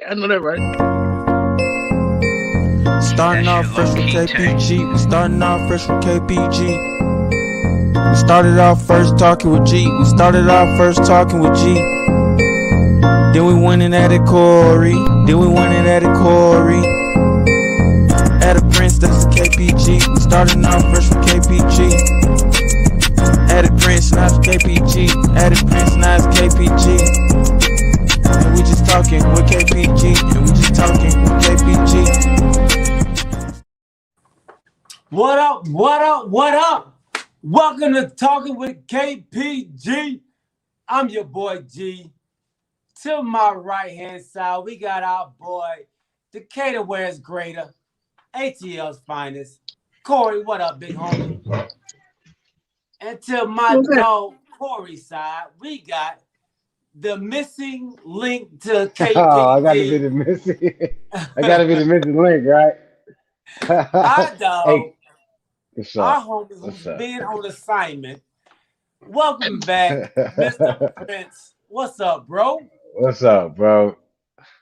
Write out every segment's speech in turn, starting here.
I know that right. Starting off fresh with KPG. We starting off fresh with KPG. We started off first talking with G. We started off first talking with G. Then we went and added Corey. Added Prince, that's the KPG. We started off fresh with KPG. Added Prince, now it's KPG. Added Prince, now it's KPG. And we just talking with KPG. What up? Welcome to Talking with KPG. I'm your boy G. To my right-hand side, we got our boy, Decatur Wears Greater, ATL's finest. Corey, what up, big homie? And to my dog Corey's side, we got the missing link to KPG. Oh, I gotta be the missing. I gotta be the missing link, right? Our dog, hey, what's our up? homie who's been on assignment. Welcome back, Mr. Prince. What's up, bro? What's up, bro?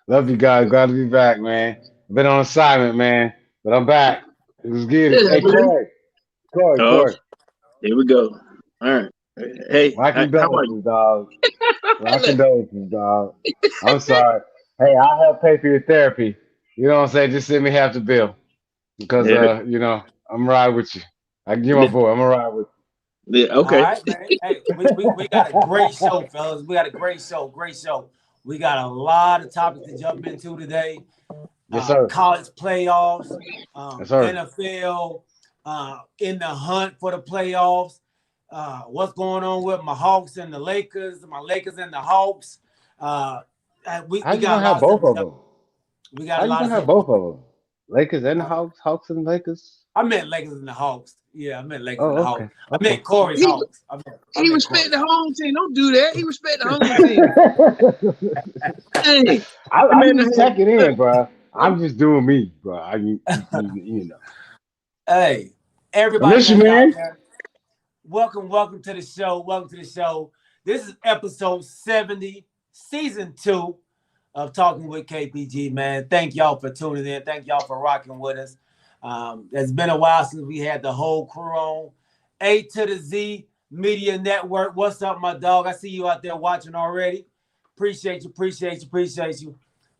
Love you guys. Glad to be back, man. Been on assignment, man, but I'm back. It was good. Yeah, Hey, man. Corey. Here we go. All right. Hey, My how are you? condolences, dog. My condolences, dog. I'm sorry. Hey, I'll help pay for your therapy. You know what I'm saying? Just send me half the bill because, Yeah. I'm riding with you. You're my boy. I'm gonna ride with Yeah, All okay. right, man. Hey, we got a great show, fellas. We got a great show. We got a lot of topics to jump into today. you. Yes, sir. College playoffs, Yes, sir. NFL, in the hunt for the playoffs. What's going on with my Hawks and the Lakers? My Lakers and the Hawks. We How you got gonna a have lot of both stuff. of them? We How got a you lot gonna of have stuff. both of them? Lakers and the Hawks and Lakers. I meant Lakers and the Hawks. Yeah, I meant Lakers Oh, and the okay. Hawks. I meant Corey's He- Hawks. He respect the home team. Don't do that. He respect the home team. Hey, I'm just checking in, bro. I'm just doing me, bro. You know. Hey, I everybody miss you, that's out man. there. Welcome to the show. This is episode 70, season 2 of Talking with KPG, man. Thank y'all for tuning in. Thank y'all for rocking with us. It's been a while since we had the whole crew on. A to the Z Media Network. What's up, my dog? I see you out there watching already. Appreciate you.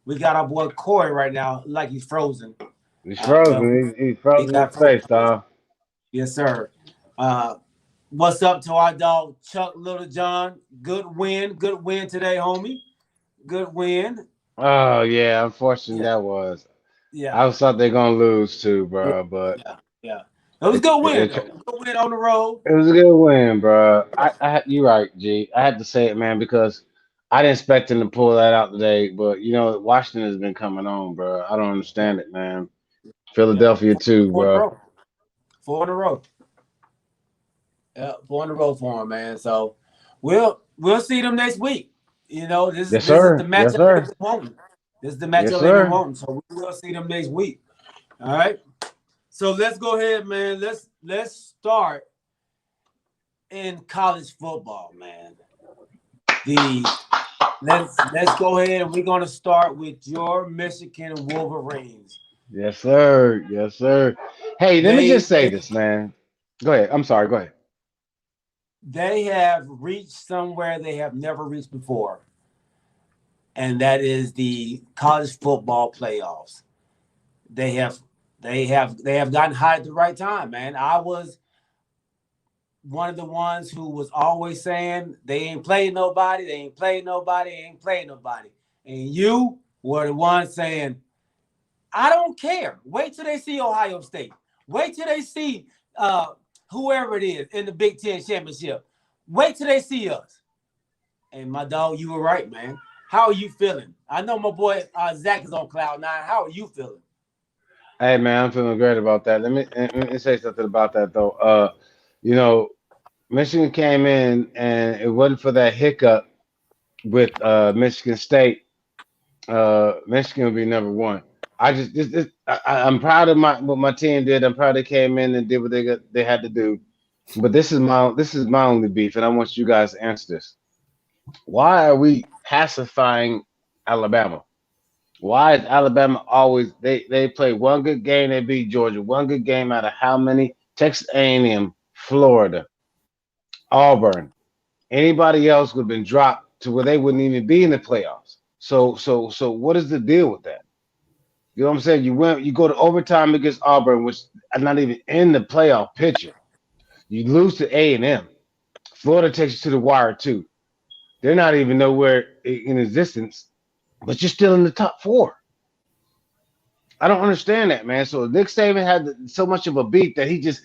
We got our boy Corey right now, like he's frozen. He's frozen. He's frozen in space, dog. Yes, sir. What's up to our dog Chuck Littlejohn? Good win today, homie. Good win. Oh yeah, unfortunately that was. Yeah. I thought they're gonna lose too, bro. But yeah. It was a good win, though. Good win on the road. it was a good win, bro. You're right, G. I had to say it, man, because I didn't expect him to pull that out today. But Washington has been coming on, bro. I don't understand it, man. Philadelphia too, bro. 4 in a row. Yeah, 4 in a row for him, man. So we'll see them next week. This is the matchup they've been wanting. This is the matchup they've been wanting. So we will see them next week. All right. So let's go ahead, man. Let's start in college football, man. Let's go ahead and we're gonna start with your Michigan Wolverines. Yes, sir. Hey, let me just say this, man. Go ahead. I'm sorry. Go ahead. They have reached somewhere they have never reached before, and that is the college football playoffs. They have gotten hot at the right time, man. I was one of the ones who was always saying they ain't playing nobody, and you were the one saying, I don't care. Wait till they see Ohio State. Wait till they see whoever it is in the Big Ten championship. Wait till they see us. And my dog, you were right, man. How are you feeling? I know my boy Zach is on cloud 9. How are you feeling? Hey, man, I'm feeling great about that. Let me say something about that though. Michigan came in, and it wasn't for that hiccup with Michigan State. Michigan would be number one. I'm proud of what my team did. I'm proud they came in and did what they had to do. But this is my only beef, and I want you guys to answer this. Why are we pacifying Alabama? Why is Alabama always they play one good game, they beat Georgia, one good game out of how many? Texas A&M, Florida, Auburn. Anybody else would have been dropped to where they wouldn't even be in the playoffs. So what is the deal with that? You know what I'm saying? You go to overtime against Auburn, which are not even in the playoff picture. You lose to A&M. Florida takes you to the wire too. They're not even nowhere in existence, but you're still in the top four. I don't understand that, man. So Nick Saban had so much of a beat that he just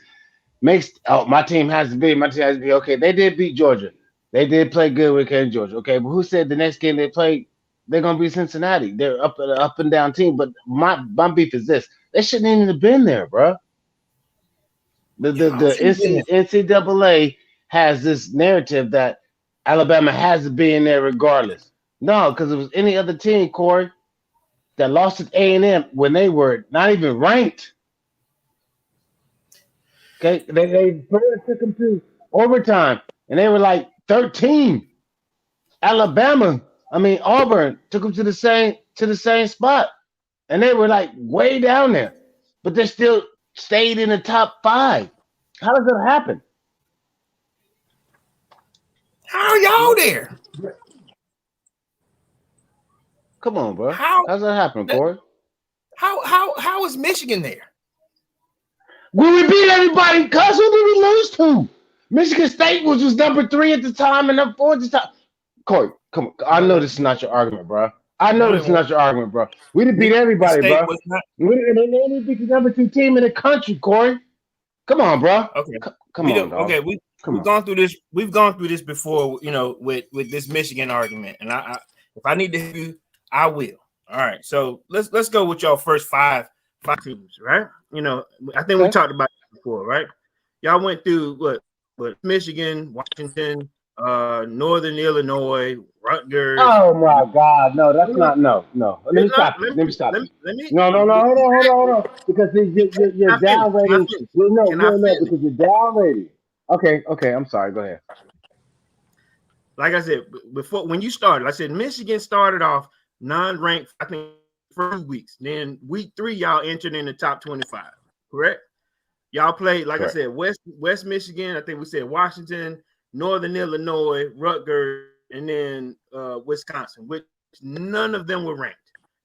makes. Oh, my team has to be. My team has to be. Okay, they did beat Georgia. They did play good with Georgia. Okay, but who said the next game they played they're gonna be Cincinnati? They're up and down team. But my beef is this: they shouldn't even have been there, bro. The NCAA has this narrative that Alabama has to be in there regardless. No, because it was any other team, Corey, that lost at A&M when they were not even ranked. Okay, they took them to overtime, and they were like 13. Auburn took them to the same spot, and they were like way down there, but they still stayed in the top 5. How does that happen? How are y'all there? Come on, bro. How's that happen, Corey? How is Michigan there? When we beat everybody, cuz who did we lose to? Michigan State was number 3 at the time and number 4 at the time. Corey, come on. I know this is not your argument, bro. We didn't beat everybody, bro. We didn't beat the number 2 team in the country, Corey. Come on, bro. Okay. Come on, dog. Okay, we've gone through this. We've gone through this before, with this Michigan argument. And I if I need to hear you, I will. All right. So let's go with y'all first five teams, right? I think we talked about it before, right? Y'all went through what Michigan, Washington, Northern Illinois, Rutgers. Oh my God, no, that's not no. Let me stop. Let me stop. No, hold on. Because you're down rating. Because you're down rating. Okay, I'm sorry. Go ahead. Like I said before, when you started, I said Michigan started off non-ranked, I think, for 2 weeks. Then week 3, y'all entered in the top 25. Correct? Y'all played, like correct. I said, West Michigan. I think we said Washington, Northern Illinois, Rutgers, and then Wisconsin, which none of them were ranked.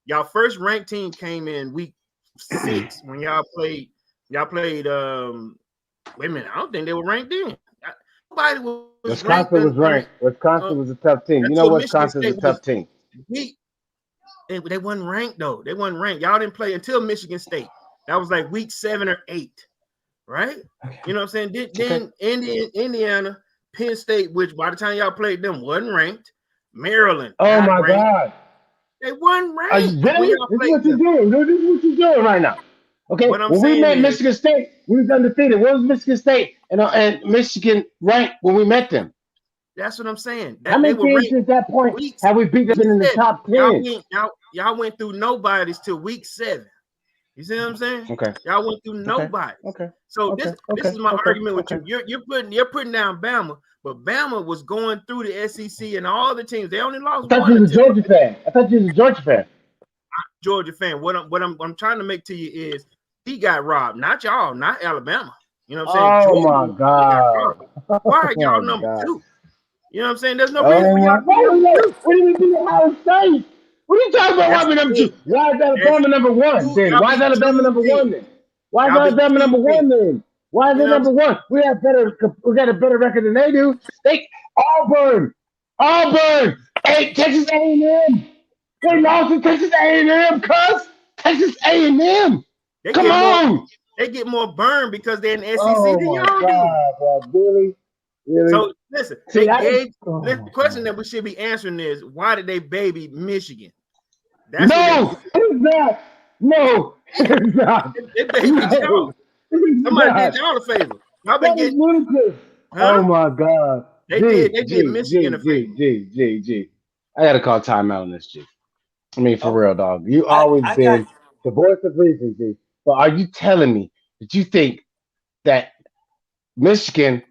Y'all first ranked team came in week 6 when y'all played. Wait a minute, I don't think they were ranked then. Nobody was. Wisconsin was ranked. Wisconsin was a tough team. You know Wisconsin's a tough team. They wasn't ranked though. They wasn't ranked. Y'all didn't play until Michigan State. That was like week 7 or 8, right? Okay. You know what I'm saying? Then Indiana, Penn State, which by the time y'all played them wasn't ranked. Maryland. Oh my ranked. God. They wasn't ranked. Are you really? This is what you're doing. This is what you're doing right now. Okay. When we met Michigan State, we was undefeated. What was Michigan State and Michigan ranked when we met them? That's what I'm saying. How many teams at that point have we beat them in the top 10? Y'all went through nobody's till week 7. You see what I'm saying? Okay. Y'all went through nobody. Okay. So this is my argument with you. You're putting down Bama, but Bama was going through the SEC and all the teams. They only lost one. I thought you was a Georgia fan. Georgia fan. What I'm trying to make to you is he got robbed, not y'all, not Alabama. You know what I'm saying? Oh my God. Why are y'all number 2? You know what I'm saying? There's no reason for y'all to be number 2. What do we do in Ohio State? What are you talking about? Why number 2? Why is Alabama number 1 then? Why is Alabama number 1 then? Why is Alabama number 1 then? Why is it number 1? We got a better record than they do. Auburn. Hey, Texas A&M. They lost to Texas A&M, cuz. Texas A&M. Come on. They get more burned because they're in the SEC than y'all do. Really? So listen, the question that we should be answering is, why did they baby Michigan? No, it's not. No, it's not. They babied y'all. Somebody did y'all a favor. Y'all been getting ludicrous. Oh my God. They did Michigan a favor. G. I gotta call timeout on this, G. I mean, for real, dog. You always been the voice of reason, G. But are you telling me that you think that Michigan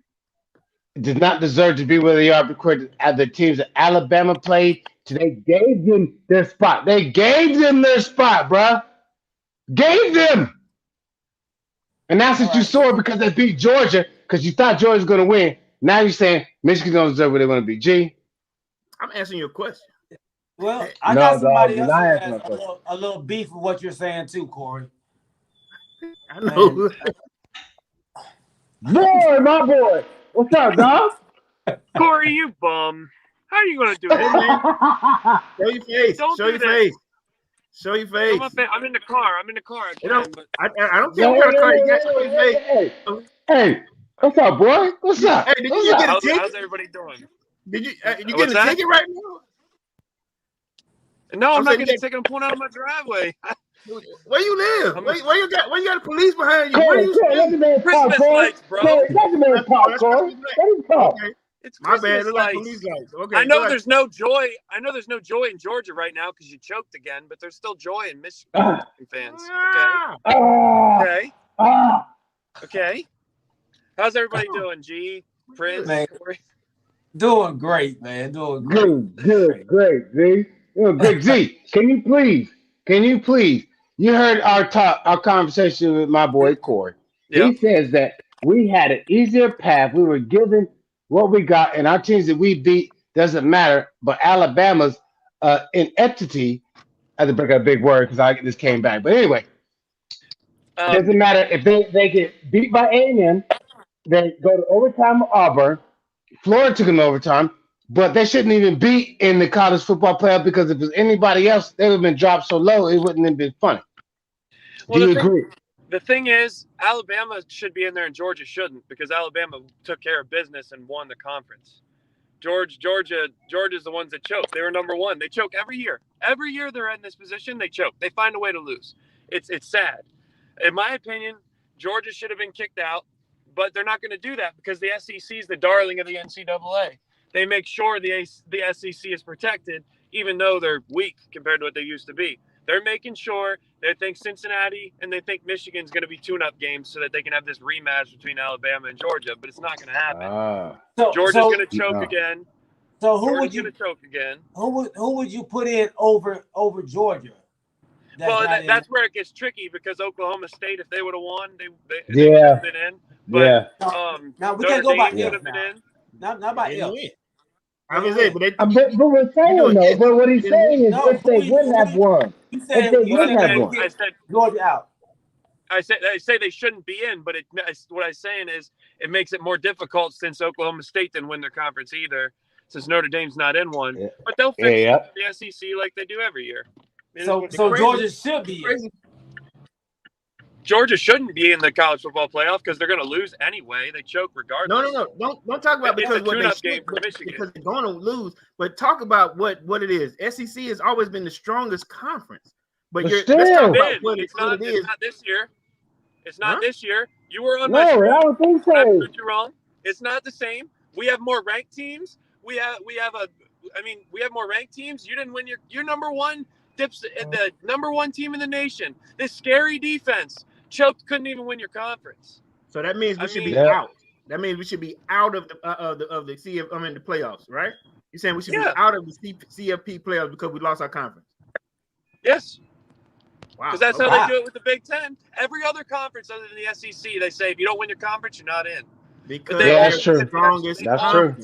did not deserve to be where they are because of the teams that Alabama played They gave them their spot. They gave them their spot, bruh. Gave them. And that's what you saw because they beat Georgia because you thought Georgia was going to win. Now you're saying Michigan don't deserve where they want to be. G? I'm answering your question. Well, I got somebody else who has a little beef with what you're saying too, Corey. I know. Boy, my boy. What's up, dog? Corey, you bum. How are you going to do it, man? Show your face. Show your face. Show your face. I'm in the car. I don't care what kind of car you got. Show your face. Hey, what's up, boy? What's up? Hey, did you get a ticket? How's everybody doing? Did you get a ticket right now? No, I'm not getting a ticket. I'm pulling out of my driveway. Where you live? Where you got a police behind you? Corey, let the man talk, Christmas Corey. lights, bro. Corey, let the man talk, Corey. Let him talk. Okay. It's My Christmas bad. Look like police lights. Okay. I know there's no joy. I know there's no joy in Georgia right now because you choked again, but there's still joy in Michigan fans. Okay. Okay. How's everybody doing, G? Prince? Man. Corey? Doing great, man. Doing great. Good, great, Z. Great, Z. Can you please? You heard our conversation with my boy Corey. Yep. He says that we had an easier path. We were given what we got, and our teams that we beat doesn't matter. But Alabama's ineptity, I had to break a big word because I just came back. But anyway, it doesn't matter if they get beat by A&M, they go to overtime with Auburn. Florida took them to overtime, but they shouldn't even be in the college football playoff because if it was anybody else, they would have been dropped so low it wouldn't have been funny. Well, Do you agree? The thing is, Alabama should be in there and Georgia shouldn't because Alabama took care of business and won the conference. Georgia's the ones that choke. They were number one. They choke every year. Every year they're in this position, they choke. They find a way to lose. It's sad. In my opinion, Georgia should have been kicked out, but they're not going to do that because the SEC is the darling of the NCAA. They make sure the SEC is protected, even though they're weak compared to what they used to be. They're making sure they think Cincinnati and they think Michigan's going to be tune-up games so that they can have this rematch between Alabama and Georgia, but it's not going to happen. Georgia's going to choke again. So who would you choke again? Who would you put in over Georgia? That's where it gets tricky because Oklahoma State, if they would have won, they would have been in. But now we can't go by if now. Not by if. I was saying, but we're saying though. But what he's saying is, if they would have won, if they would have won, I said Georgia out. I say they shouldn't be in, but what I'm saying is it makes it more difficult since Oklahoma State didn't win their conference either, since Notre Dame's not in one. Yeah. But they'll fix the SEC like they do every year. So Georgia should be in. Georgia shouldn't be in the college football playoff because they're going to lose anyway. They choke regardless. No. Don't talk about because what they should, because they're going to lose. But talk about what it is. SEC has always been the strongest conference. But let's talk about what it is. It's not this year. It's not this year. You were on my show. I don't think so. I proved you wrong. It's not the same. We have more ranked teams. We have more ranked teams. You didn't win your number one. The number one team in the nation. This scary defense. Choked, couldn't even win your conference. So that means we should be out. That means we should be out of the the playoffs, right? You're saying we should be out of the CFP playoffs because we lost our conference. Yes. Wow. Because that's how they do it with the Big Ten. Every other conference other than the SEC, they say if you don't win your conference, you're not in. Because that's true. That's true.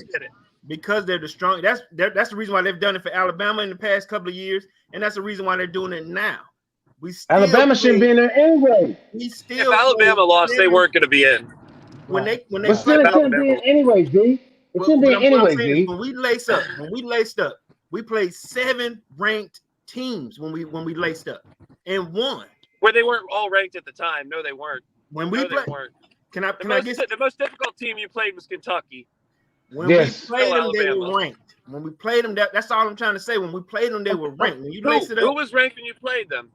Because they're the strong. That's the reason why they've done it for Alabama in the past couple of years, and that's the reason why they're doing it now. Alabama shouldn't be in there anyway. If Alabama lost, they weren't going to be in. When they shouldn't be in anyway, Z. It shouldn't be in anyway, Z. When we laced up, we played 7 ranked teams when we laced up and won. Where they weren't all ranked at the time. No, they weren't. When we played, the most difficult team you played was Kentucky. When we played them, they were ranked. When we played them, that's all I'm trying to say. When we played them, they were ranked. When you laced it up, who was ranked when you played them?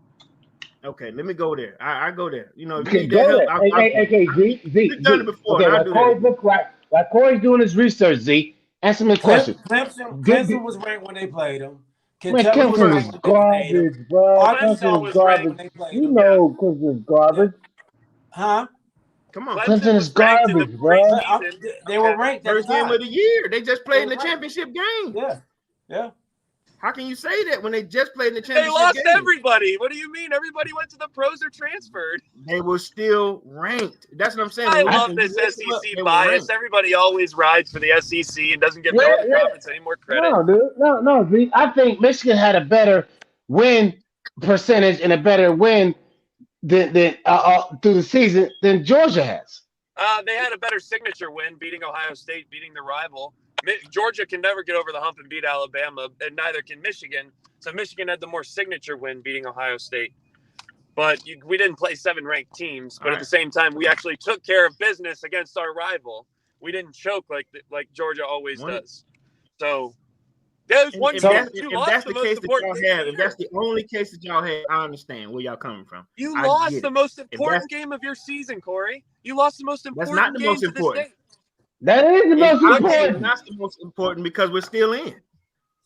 Okay, let me go there. I go there. You know, if you need that help, okay, Z. We've done it before. Okay, like Corey's doing his research, Z. Answer me a question. Clemson was ranked when they played them. Clemson was garbage, bro. Clemson was garbage. You know Clemson is garbage. Huh? Come on. Clemson is garbage, bro. They were ranked first game of the year. They just played in the championship game. Yeah. How can you say that when they just played in the They championship lost game? everybody. What do you mean? Everybody went to the pros or transferred. They were still ranked. That's what I'm saying. I When love you this mix them up, SEC they were bias. ranked. Everybody always rides for the SEC and doesn't give Yeah, no other yeah. conference any more credit. No, dude. No, Z. I think Michigan had a better win percentage and a better win than through the season than Georgia has. They had a better signature win, beating Ohio State, beating the rival. Georgia can never get over the hump and beat Alabama, and neither can Michigan. So Michigan had the more signature win, beating Ohio State. But we didn't play 7 ranked teams. But at the same time, we actually took care of business against our rival. We didn't choke like Georgia always does. So there's one. If game. that's the case that y'all have, if that's the only case that y'all have, I understand where y'all coming from. You lost the most important game of your season, Corey. You lost the most important. That's not the most important. That is the most important. That's the most important because we're still in.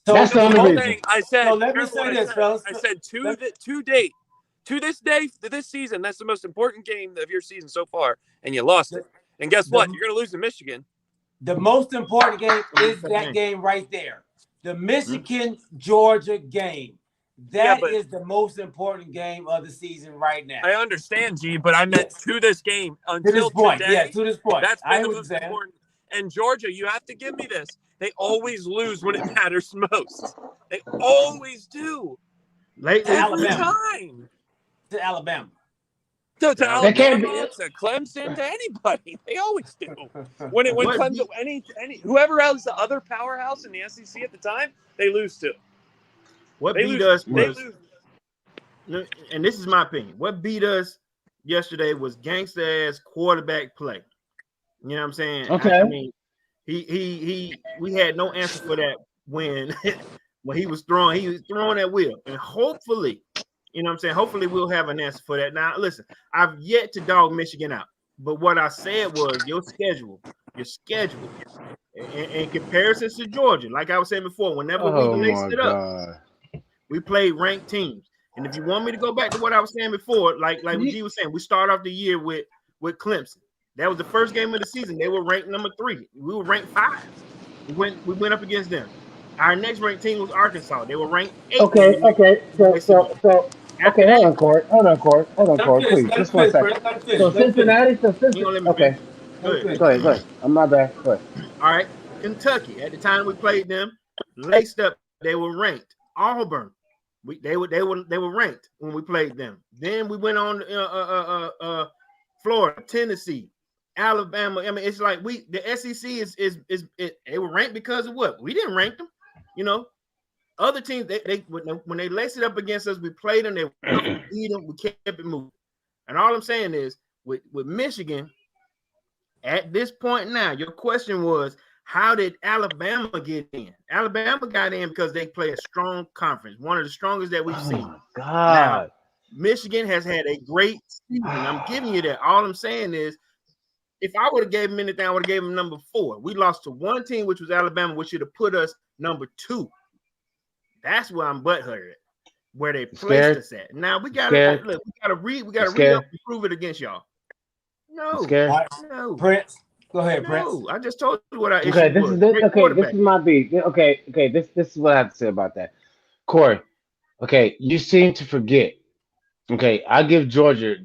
So that's the only reason. I said. So let me say this, fellas. I said to this day, to this season, that's the most important game of your season so far, and you lost it. And guess what? You're going to lose to Michigan. The most important game is that game right there. The Michigan-Georgia game. That is the most important game of the season right now. I understand, G, but I meant to this game until to this point. today. Yeah, to this point. That's been the most important. And Georgia, you have to give me this. They always lose when it matters most. They always do. Lately, every time. To Alabama. To Alabama, to Clemson, to anybody. They always do. When Clemson, whoever else the other powerhouse in the SEC at the time, they lose to. What beat us was, and this is my opinion, what beat us yesterday was gangster ass quarterback play. You know what I'm saying? Okay. I mean, we had no answer for that when he was throwing at will. And hopefully, you know what I'm saying? Hopefully we'll have an answer for that. Now, listen, I've yet to dog Michigan out. But what I said was your schedule in comparison to Georgia, like I was saying before, whenever we laced it up, we played ranked teams. And if you want me to go back to what I was saying before, like what G was saying, we start off the year with Clemson. That was the first game of the season. They were ranked number 3. We were ranked 5. We went up against them. Our next ranked team was Arkansas. They were ranked 8. Okay. So hold on, Court, please. Just 1 second. So Cincinnati. Okay. Go ahead. I'm not bad. Go ahead. All right. Kentucky. At the time we played them, laced up. They were ranked. Auburn. They were ranked when we played them. Then we went on Florida, Tennessee, Alabama. I mean, it's like the SEC is they were ranked because of what? We didn't rank them. You know, other teams they when they laced it up against us, we played them. They beat them. We kept it moving. And all I'm saying is with Michigan at this point now, your question was, how did Alabama get in? Alabama got in because they play a strong conference, one of the strongest that we've seen. God. Now, Michigan has had a great season. I'm giving you that. All I'm saying is, if I would have gave them anything, I would have gave them number 4. We lost to one team, which was Alabama, which should have put us number 2. That's where I'm butthurt at, where they placed us at. Now we gotta look. We gotta read up and prove it against y'all. No. Prince. Go ahead, No, Prince. I just told you what I issue was. This is my beat. Okay, this is what I have to say about that. Corey, okay, you seem to forget. Okay, I give Georgia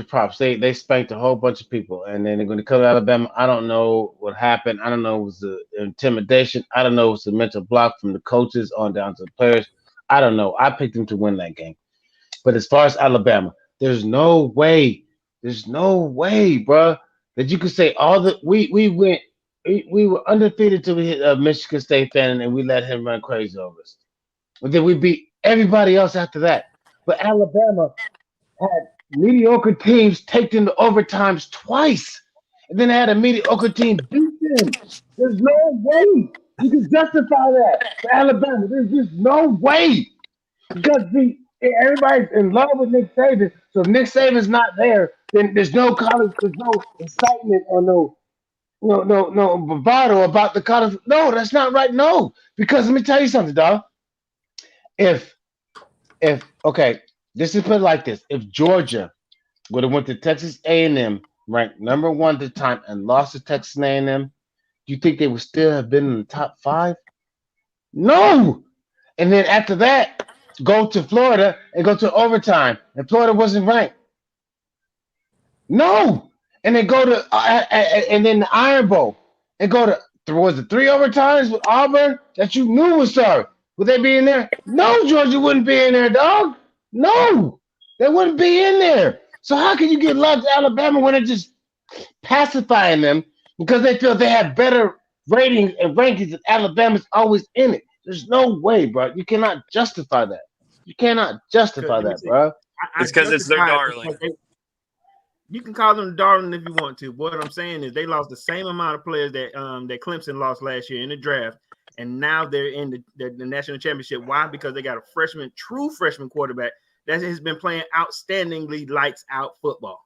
props. They spanked a whole bunch of people, and then they're going to come to Alabama. I don't know what happened. I don't know if it was the intimidation. I don't know if it was the mental block from the coaches on down to the players. I don't know. I picked them to win that game. But as far as Alabama, there's no way, bro, that you could say all the we were undefeated till we hit a Michigan State fan and we let him run crazy over us. But then we beat everybody else after that. But Alabama had mediocre teams take them to overtimes twice, and then they had a mediocre team beat them. There's no way you can justify that for Alabama. There's just no way because everybody's in love with Nick Saban. So if Nick Saban's not there, then there's no college, there's no excitement or no bravado about the college. No, that's not right. No, because let me tell you something, dog. If okay, this is put it like this: if Georgia would have went to Texas A&M, ranked number 1 at the time, and lost to Texas A&M, do you think they would still have been in the top 5? No. and then after that, go to Florida and go to overtime, and Florida wasn't ranked. No, and then go to and then the Iron Bowl and go to was it 3 overtimes with Auburn that you knew was sorry. Would they be in there? No, Georgia wouldn't be in there, dog. No, they wouldn't be in there. So how can you get love to Alabama when they're just pacifying them because they feel they have better ratings and rankings and Alabama's always in it? There's no way, bro. You cannot justify that. You cannot justify that, bro. It's because it's their darling. You can call them darling if you want to. But what I'm saying is they lost the same amount of players that that Clemson lost last year in the draft, and now they're in the national championship. Why? Because they got a true freshman quarterback that has been playing outstandingly lights out football.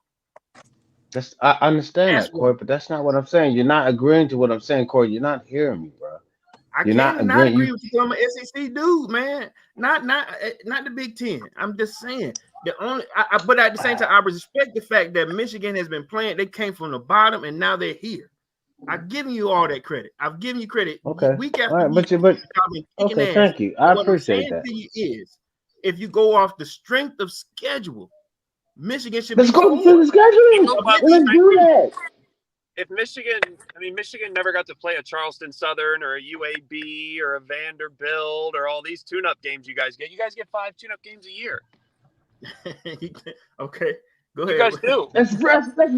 I understand that, Corey, but that's not what I'm saying. You're not agreeing to what I'm saying, Corey. You're not hearing me, bro. You're not agree with you. I'm an SEC dude, man. Not the Big Ten. I'm just saying but at the same time, I respect the fact that Michigan has been playing. They came from the bottom and now they're here. I've given you all that credit. I've given you credit. Okay. Week after all right, week. Okay, thank you. I appreciate that. Is if you go off the strength of schedule, Michigan should Let's be. go to the schedule. Let's do that. If Michigan never got to play a Charleston Southern or a UAB or a Vanderbilt or all these tune-up games you guys get. You guys get 5 tune-up games a year. Okay, go ahead. You guys do. That's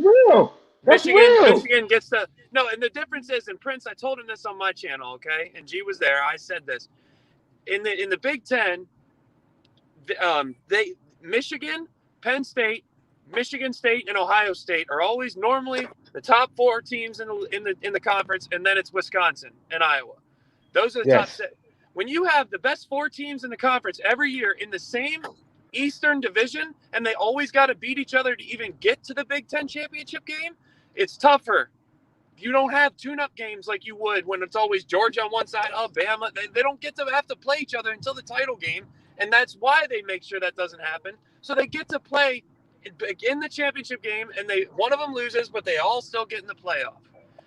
real. Michigan gets to no, and the difference is, and Prince, I told him this on my channel, okay, and G was there. I said this in the Big Ten. Michigan, Penn State, Michigan State, and Ohio State are always normally the top 4 teams in the conference, and then it's Wisconsin and Iowa. Those are the top 6. When you have the best 4 teams in the conference every year in the same Eastern Division, and they always got to beat each other to even get to the Big Ten championship game, it's tougher. You don't have tune-up games like you would when it's always Georgia on one side, Bama. They don't get to have to play each other until the title game, and that's why they make sure that doesn't happen. So they get to play in the championship game, and one of them loses, but they all still get in the playoff.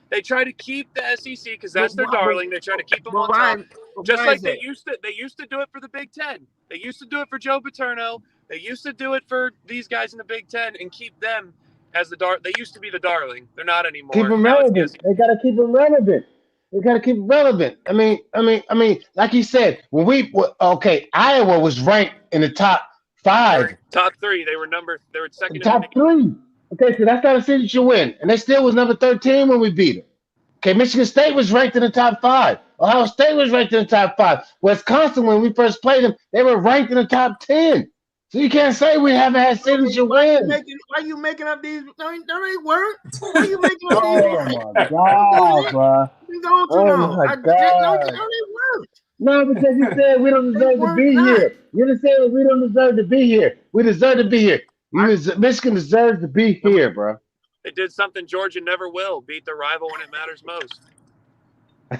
They try to keep the SEC because that's their darling. They try to keep them on top, just like they used to. They used to do it for the Big Ten. They used to do it for Joe Paterno. They used to do it for these guys in the Big Ten and keep them as the They used to be the darling. They're not anymore. Keep them relevant. They got to keep them relevant. They got to keep it relevant. I mean, like you said, when Iowa was ranked in the top 5. Top 3. They were second. Top 3. Okay, so that's not a city you win. And they still was number 13 when we beat them. Okay, Michigan State was ranked in the top 5. Ohio State was ranked in the top 5. Wisconsin, when we first played them, they were ranked in the top 10. So you can't say we haven't had cities you win. Why are you making up these? No, they weren't. Why are you making up these? Oh, my God, bro. Oh, my God. No, they weren't. No, because you said we don't deserve to be here. You just said we don't deserve to be here. We deserve to be here. Michigan deserves to be here, bro. They did something Georgia never will: beat the rival when it matters most.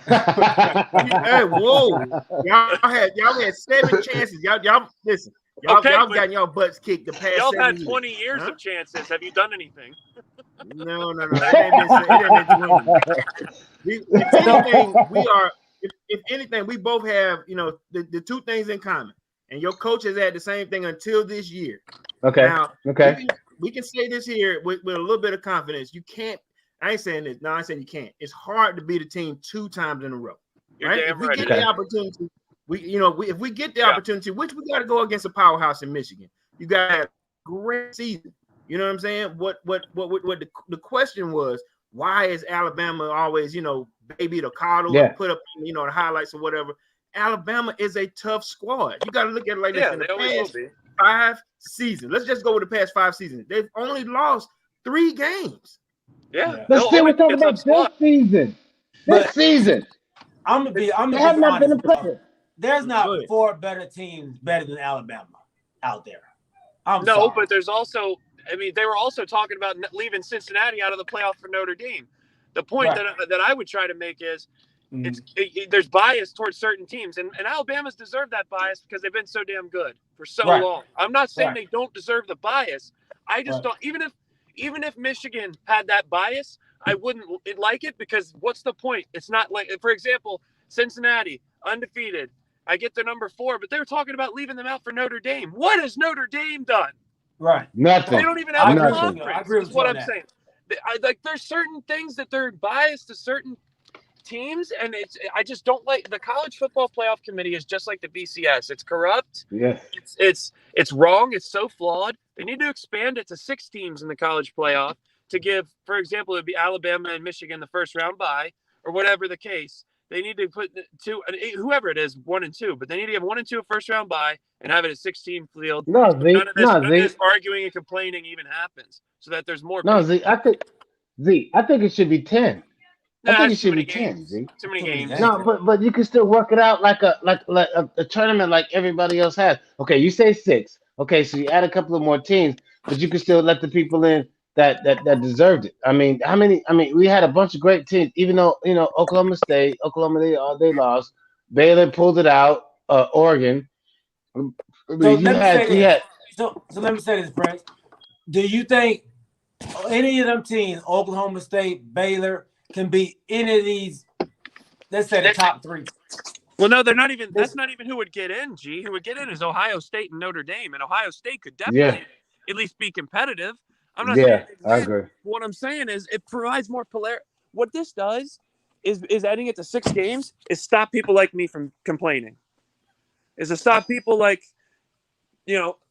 Hey, whoa! Y'all had 7 chances. Y'all listen. Y'all got y'all butts kicked the past. Y'all had 20 years of chances. Have you done anything? No. It ain't been if anything, we are. If anything, we both have the 2 things in common. And your coach has had the same thing until this year. Okay. Now, okay. We can say this here with a little bit of confidence. You can't. I ain't saying this. No, I said you can't. It's hard to beat a team 2 times in a row. Right? If we get the opportunity, if we get the opportunity, which we got to go against a powerhouse in Michigan. You got to have a great season. You know what I'm saying? What the question was, why is Alabama always, baby the coddle and put up, the highlights or whatever? Alabama is a tough squad. You got to look at it like this. In the past 5 seasons, let's just go with the past 5 seasons. They've only lost 3 games. Yeah. But still, we're talking about this season. This season. I'm gonna be honest. There's not 4 better teams better than Alabama out there. But there's also. I mean, they were also talking about leaving Cincinnati out of the playoff for Notre Dame. The point that I would try to make is there's bias towards certain teams, and Alabama's deserved that bias because they've been so damn good for so long. I'm not saying they don't deserve the bias. I just don't. Even if Michigan had that bias, I wouldn't like it because what's the point? It's not like, for example, Cincinnati undefeated. I get they're number 4, but they were talking about leaving them out for Notre Dame. What has Notre Dame done? Right. Nothing. They don't even have a Nothing. conference. I agree with Is you what on I'm that. saying. Like there's certain things that they're biased to certain teams, and I just don't like the college football playoff committee is just like the BCS. It's corrupt. Yes. It's wrong. It's so flawed. They need to expand it to 6 teams in the college playoff to give, for example, it'd be Alabama and Michigan the first round bye, or whatever the case. They need to put whoever it is 1 and 2, but they need to give 1 and 2 a first round bye and have it a 16 field. No, So Z. none of this arguing and complaining even happens, so that there's more. No, people. Z. I think it should be 10. I think it It's too should many be 10, games. Z. Too many Too many games. games. No, but you can still work it out like a tournament like everybody else has. Okay, you say 6. Okay, so you add a couple of more teams, but you can still let the people in that deserved it. I mean, how many? I mean, we had a bunch of great teams, even though Oklahoma State, Oklahoma they lost. Baylor pulled it out. Oregon. I So mean, let me say you this. had So let me say this, Prince. Do you think any of them teams, Oklahoma State, Baylor, can beat any of these? Let's say the top 3. Well, no, they're not even. That's not even who would get in. G, who would get in is Ohio State and Notre Dame, and Ohio State could definitely at least be competitive. I'm not saying I agree. What I'm saying is it provides more polarity. What this does is adding it to 6 games is stop people like me from complaining. Is to stop people like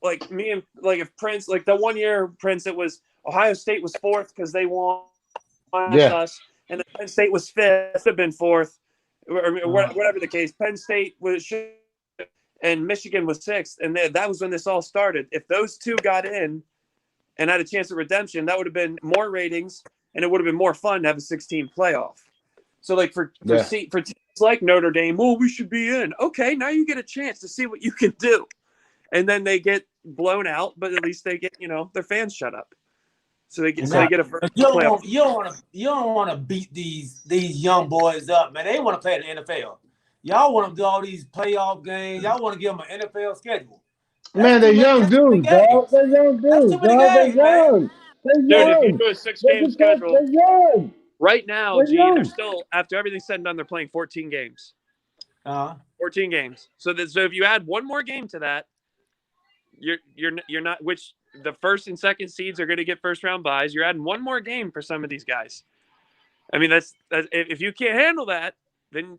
like me and like if Prince, like the 1 year Prince, it was Ohio State was 4th because they won us, and then Penn State was 5th, have been 4th, or whatever the case. Penn State was and Michigan was 6th, and that was when this all started. If those 2 got in and had a chance at redemption, that would have been more ratings, and it would have been more fun to have a 16 playoff. So, like for teams like Notre Dame, we should be in. Okay, now you get a chance to see what you can do, and then they get blown out, but at least they get their fans shut up, so they get a first playoff. You don't want to beat these young boys up, man. They want to play in the NFL. Y'all want to do all these playoff games. Y'all want to give them an NFL schedule. Man, they're young dudes, dog. They're young dudes, dog. They're young. They're Dude, young. if you do a 6-game schedule, they're young. right now, they're still, after everything's said and done, they're playing 14 games. 14 games. So if you add one more game to that, you're not, which the first and second seeds are going to get first round buys. You're adding one more game for some of these guys. I mean, that's if you can't handle that, then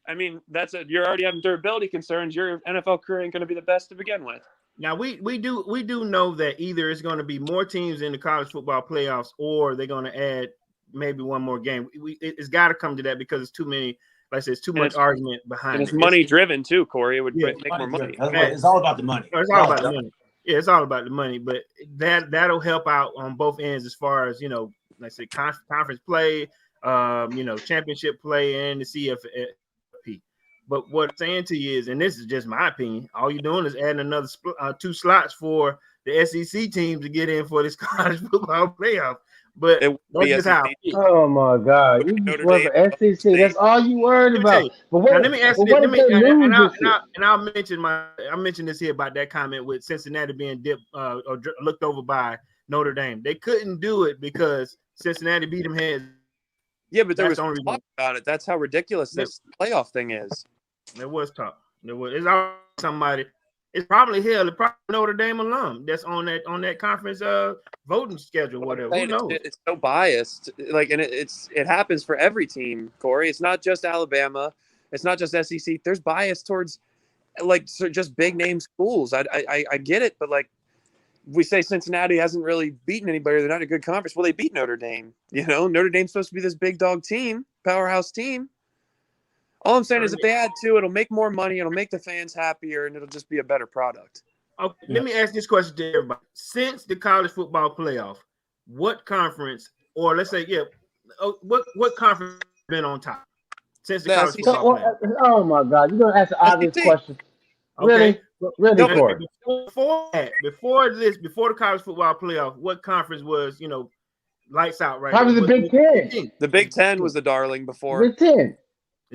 I mean you're already having durability concerns. Your NFL career ain't going to be the best to begin with. Now we do know that either it's going to be more teams in the college football playoffs, or they're going to add maybe one more game. It's got to come to that because it's too many. Like I said, it's too much argument behind it. It's money driven too, Corey. It would make more money. It's all about the money. It's all about the money. Yeah, it's all about the money. But that'll help out on both ends as far as like I said, conference play, championship play, and the CFP. But what I'm saying to you is, and this is just my opinion, all you're doing is adding another 2 slots for the SEC teams to get in for this college football playoff. But that's just how. Oh my God! You just want the SEC. That's all you worried about. But what, let me ask you. I'll mention this here about that comment with Cincinnati being dipped or looked over by Notre Dame. They couldn't do it because Cincinnati beat them heads. Yeah, but there was talk about it. That's how ridiculous this playoff thing is. There was talk. It's all somebody. It's probably Notre Dame alum that's on that conference voting schedule, whatever. Who knows? It's so biased. Like, and it happens for every team, Corey. It's not just Alabama. It's not just SEC. There's bias towards just big name schools. I get it, but like we say Cincinnati hasn't really beaten anybody. They're not a good conference. Well, they beat Notre Dame. Notre Dame's supposed to be this big dog team, powerhouse team. All I'm saying is if they add 2, it'll make more money, it'll make the fans happier, and it'll just be a better product. Okay, let me ask this question to everybody. Since the college football playoff, what conference, or let's say, what conference has been on top since the college football playoff? Oh my God, you're gonna ask the obvious question. Okay. Really, Corey? Before the college football playoff, what conference was lights out right? Probably the Big Ten. The Big Ten was the darling before. Big Ten.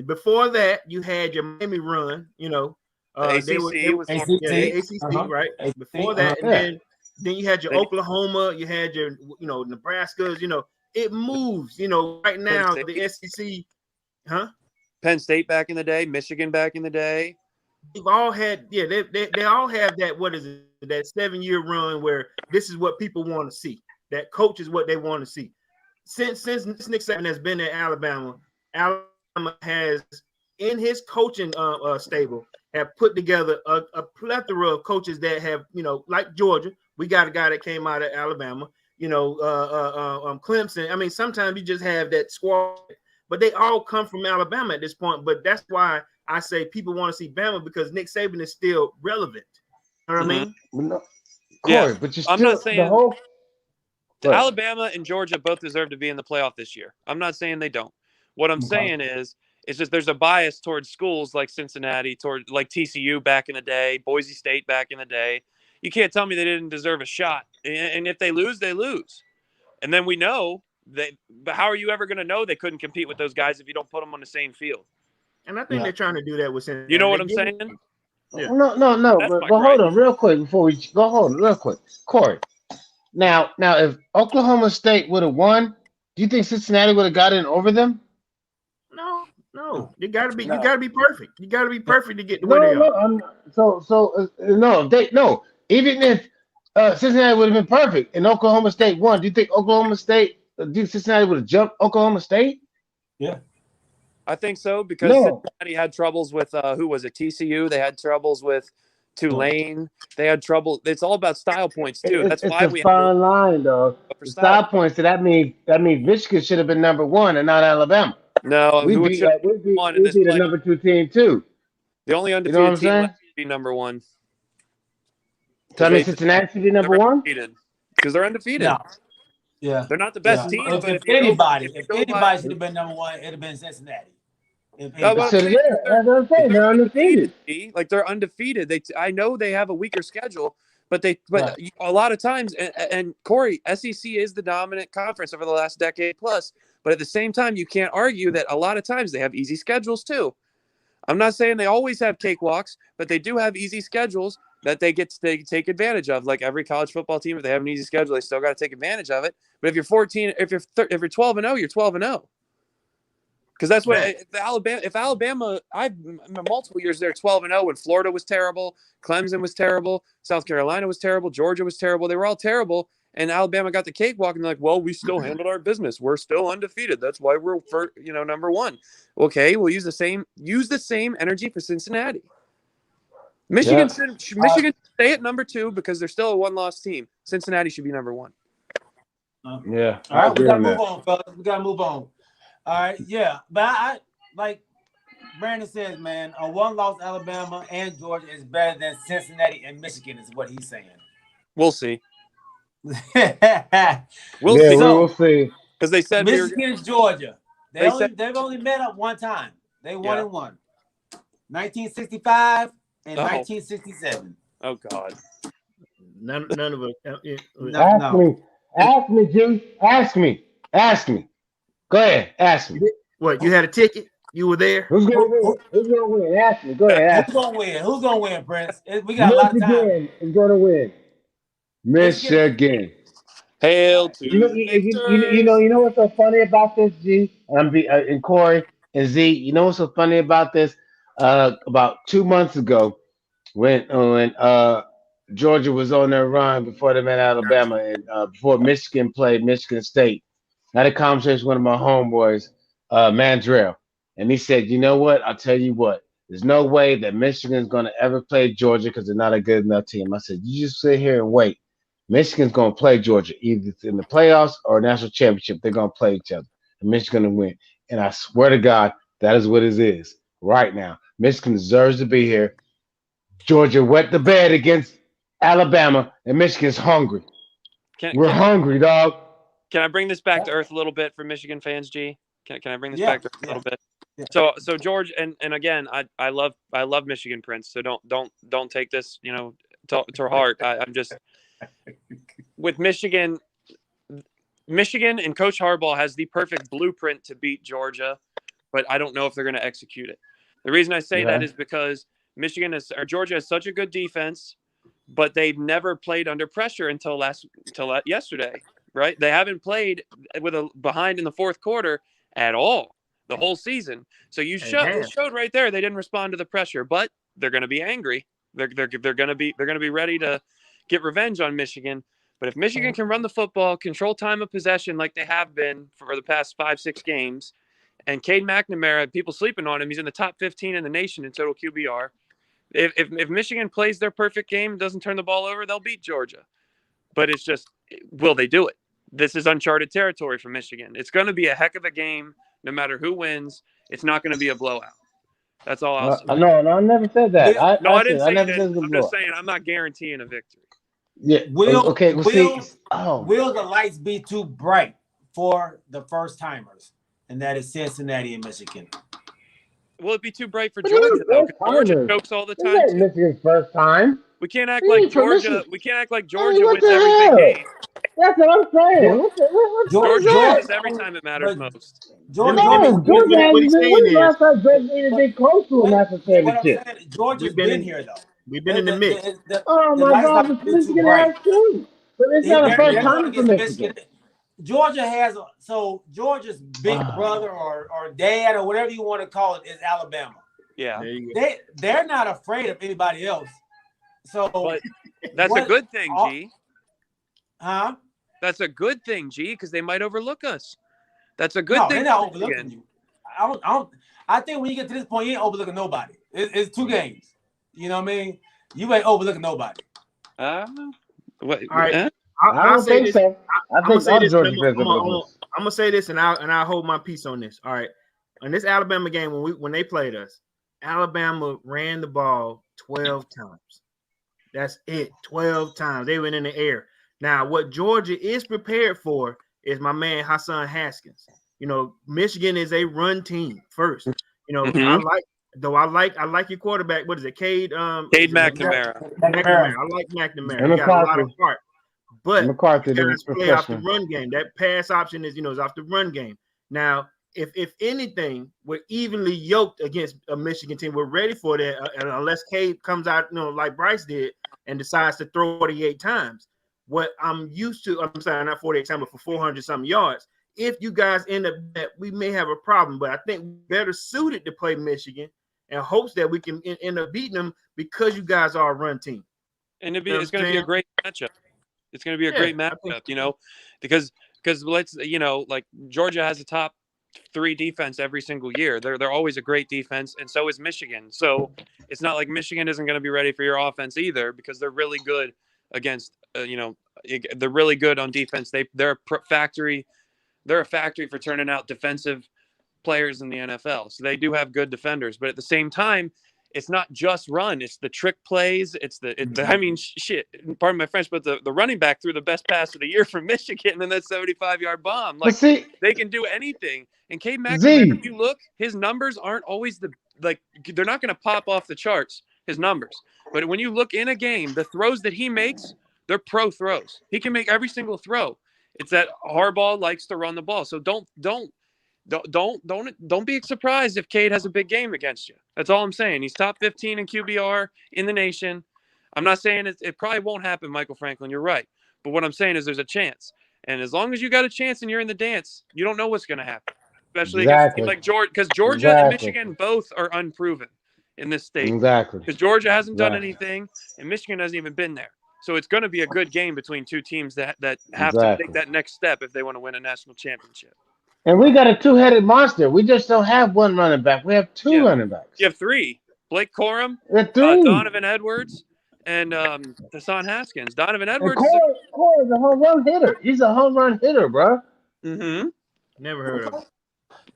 Before that, you had your Miami run. The ACC was ACC, right? Before that, and then you had your Oklahoma, you had your Nebraska's. It moves. Right now the SEC, huh? Penn State back in the day, Michigan back in the day. They've all had, they all have that. What is it? That 7-year run where this is what people want to see. That coach is what they want to see. Since Nick Saban has been at Alabama, Alabama has in his coaching stable have put together a plethora of coaches that have, like Georgia. We got a guy that came out of Alabama. Clemson. I mean, sometimes you just have that squad, but they all come from Alabama at this point. But that's why I say people want to see Bama because Nick Saban is still relevant. You know what I mean? No, Yeah. Corey, but you I'm still not saying the whole. Right. Alabama and Georgia both deserve to be in the playoff this year. I'm not saying they don't. What I'm saying is just there's a bias towards schools like Cincinnati, toward like TCU back in the day, Boise State back in the day. You can't tell me they didn't deserve a shot. And if they lose, they lose. And then we know that. But how are you ever going to know they couldn't compete with those guys if you don't put them on the same field? And I think they're trying to do that with Cincinnati. You know what I'm saying? Yeah. No. That's But my hold gripe. on, real quick before we go. Hold on, real quick, Corey. Now, if Oklahoma State would have won, do you think Cincinnati would have got in over them? No. You gotta be perfect. You gotta be perfect to get to No, where they no. are. No. Even if Cincinnati would have been perfect and Oklahoma State won, do you think Cincinnati would have jumped Oklahoma State? Yeah. I think so because Cincinnati had troubles with who was it? TCU. They had troubles with Tulane. They had trouble. It's all about style points too. That's why we have a fine line, though. For style points. So that means Michigan should have been number one and not Alabama. No, we beat a number 2 team too. The only undefeated team left to be number one. So I mean, Cincinnati should be number one because they're undefeated. No. Yeah, they're not the best team. If anybody should have been number one, it'd have been Cincinnati. They're undefeated. Like they're undefeated. I know they have a weaker schedule, but a lot of times, and Corey, SEC is the dominant conference over the last decade plus. But at the same time, you can't argue that a lot of times they have easy schedules too. I'm not saying they always have cakewalks, but they do have easy schedules that they take advantage of. Like every college football team, if they have an easy schedule, they still got to take advantage of it. But if you're 14, if you're 12-0, you're 12-0. Because that's what if Alabama, I've multiple years there 12-0 when Florida was terrible, Clemson was terrible, South Carolina was terrible, Georgia was terrible. They were all terrible. And Alabama got the cakewalk, and they're like, well, we still handled our business. We're still undefeated. That's why we're number one. Okay, we'll use the same energy for Cincinnati. Michigan should stay at number 2 because they're still a one-loss team. Cincinnati should be number 1. Yeah. All right, we gotta move on, fellas. We gotta move on. All right, yeah. But I like Brandon says, man, a one-loss Alabama and Georgia is better than Cincinnati and Michigan, is what he's saying. We'll see. We'll see. Because they said Michigan's Georgia. They've only met up one time. They won and won. 1965 and 1967. Oh God. None of us. Ask me, G. Ask me. Go ahead. Ask me. What? You had a ticket? You were there? Who's gonna win? Ask me. Go ahead. Who's gonna win, Prince? We got a lot of time. Michigan is gonna win. Michigan. Hail to you know what's so funny about this, G? And Corey and Z. You know what's so funny about this? About 2 months ago, when Georgia was on their run before they met Alabama and before Michigan played Michigan State, I had a conversation with one of my homeboys, Mandrell, and he said, "You know what? I'll tell you what. There's no way that Michigan's going to ever play Georgia because they're not a good enough team." I said, "You just sit here and wait. Michigan's going to play Georgia either in the playoffs or national championship. They're going to play each other, and Michigan's going to win." And I swear to God, that is what it is right now. Michigan deserves to be here. Georgia wet the bed against Alabama, and Michigan's hungry. We're hungry, dog. Can I bring this back to earth a little bit for Michigan fans, G? Can I bring this back to earth a little bit? Yeah. So George, and again, I love Michigan, Prince. So don't take this, to heart. I'm just with Michigan and Coach Harbaugh has the perfect blueprint to beat Georgia, but I don't know if they're going to execute it. The reason I say that is because Georgia has such a good defense, but they've never played under pressure until yesterday, right? They haven't played with a behind in the fourth quarter at all the whole season. So it showed right there they didn't respond to the pressure. But they're going to be angry. They're going to be ready to get revenge on Michigan. But if Michigan can run the football, control time of possession like they have been for the past 5-6 games, and Cade McNamara, people sleeping on him, he's in the top 15 in the nation in total QBR. If Michigan plays their perfect game and doesn't turn the ball over, they'll beat Georgia. But it's just, will they do it? This is uncharted territory for Michigan. It's going to be a heck of a game, no matter who wins. It's not going to be a blowout. That's all I'll say. No, I never said that. I didn't say I never that. said I'm just saying I'm not guaranteeing a victory. Yeah. Will will the lights be too bright for the first timers? And that is Cincinnati and Michigan. Will it be too bright for Georgia though? Because Georgia chokes all the time. This is Michigan's first time. We can't act like Georgia. We can't act like Georgia what wins the every hell? big game. That's what I'm saying. Georgia that? wins every time it matters most. Georgia Georgia what he's saying is- last time Georgia ain't been close to a national championship. Georgia's been here though. We've been in the mix. Oh the my lights God, not but too Michigan bright. has too. But it's not the first time for Michigan. Georgia has Georgia's big brother or dad or whatever you want to call it is Alabama. Yeah, They're not afraid of anybody else. So but that's a good thing, G. Huh? That's a good thing, G, because they might overlook us. That's a good thing. They're not overlooking you. I think when you get to this point, you ain't overlooking nobody. It's 2 games. You know what I mean? You ain't overlooking nobody. What? All right. I don't think so. I think all Georgia fans I'm gonna say this, and I'll hold my peace on this. All right. On this Alabama game, when they played us, Alabama ran the ball 12 times. That's it. 12 times. They went in the air. Now, what Georgia is prepared for is my man Hassan Haskins. You know, Michigan is a run team first. You know, I like your quarterback. What is it? Cade McNamara. I like McNamara. He got a lot of heart. But McCarthy guys play off the run game. That pass option is off the run game. Now, if anything, we're evenly yoked against a Michigan team. We're ready for that, unless Cade comes out, like Bryce did, and decides to throw 48 times. What I'm used to, I'm sorry, not 48 times, but for 400 something yards. If you guys end up that, we may have a problem. But I think we're better suited to play Michigan, and hopes that we can end up beating them because you guys are a run team. And it's going to be a great matchup. It's going to be a great matchup, because let's, like Georgia has a top 3 defense every single year. They're always a great defense, and so is Michigan. So it's not like Michigan isn't going to be ready for your offense either, because they're really good against, they're really good on defense. They're a factory for turning out defensive players in the NFL. So they do have good defenders, but at the same time, it's not just run. It's the trick plays. Shit, pardon my French, but the running back threw the best pass of the year for Michigan in that 75-yard bomb. Like, they can do anything. And Cade McNamara, if you look, his numbers aren't always they're not going to pop off the charts, his numbers. But when you look in a game, the throws that he makes, they're pro throws. He can make every single throw. It's that Harbaugh likes to run the ball. So don't be surprised if Cade has a big game against you. That's all I'm saying. He's top 15 in QBR in the nation. I'm not saying it probably won't happen, Michael Franklin. You're right. But what I'm saying is there's a chance. And as long as you got a chance and you're in the dance, you don't know what's going to happen. Especially against a team like Georgia, because Georgia and Michigan both are unproven in this state. Exactly. Because Georgia hasn't done anything and Michigan hasn't even been there. So it's going to be a good game between 2 teams that have to take that next step if they want to win a national championship. And we got a 2-headed monster. We just don't have 1 running back. We have 2 running backs. You have 3. Blake Corum, 3. Donovan Edwards, and Hassan Haskins. Donovan Edwards. Corum is a home run hitter. He's a home run hitter, bro. Mm-hmm. Never heard of him.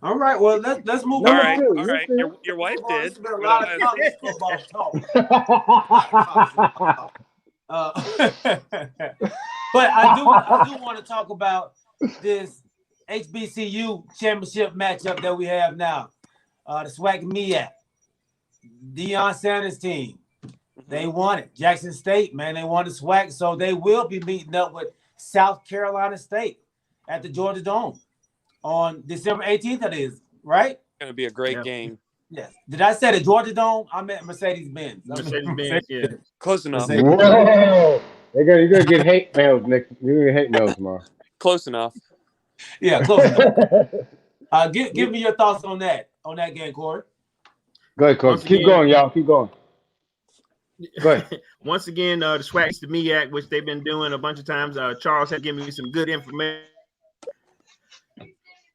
All right, well, let's move on. All right. Your wife did. It's been a lot of college football talk. But I do want to talk about this HBCU championship matchup that we have now. The SWAC MEAC. Deion Sanders' team. They won it. Jackson State, man, they won the SWAC, so they will be meeting up with South Carolina State at the Georgia Dome on December 18th, it is, right? It's going to be a great game. Yes. Did I say the Georgia Dome? I meant Mercedes-Benz. Mercedes-Benz, yeah. Close enough. Whoa. You're going to get hate mails, Nick. You're going to get hate mails tomorrow. Close enough. Yeah, close enough. Give me your thoughts on that game, Corey. Go ahead, Corey. Keep going, y'all. Keep going. Go ahead. Once again, the SWAC to MEAC, which they've been doing a bunch of times. Charles had given me some good information.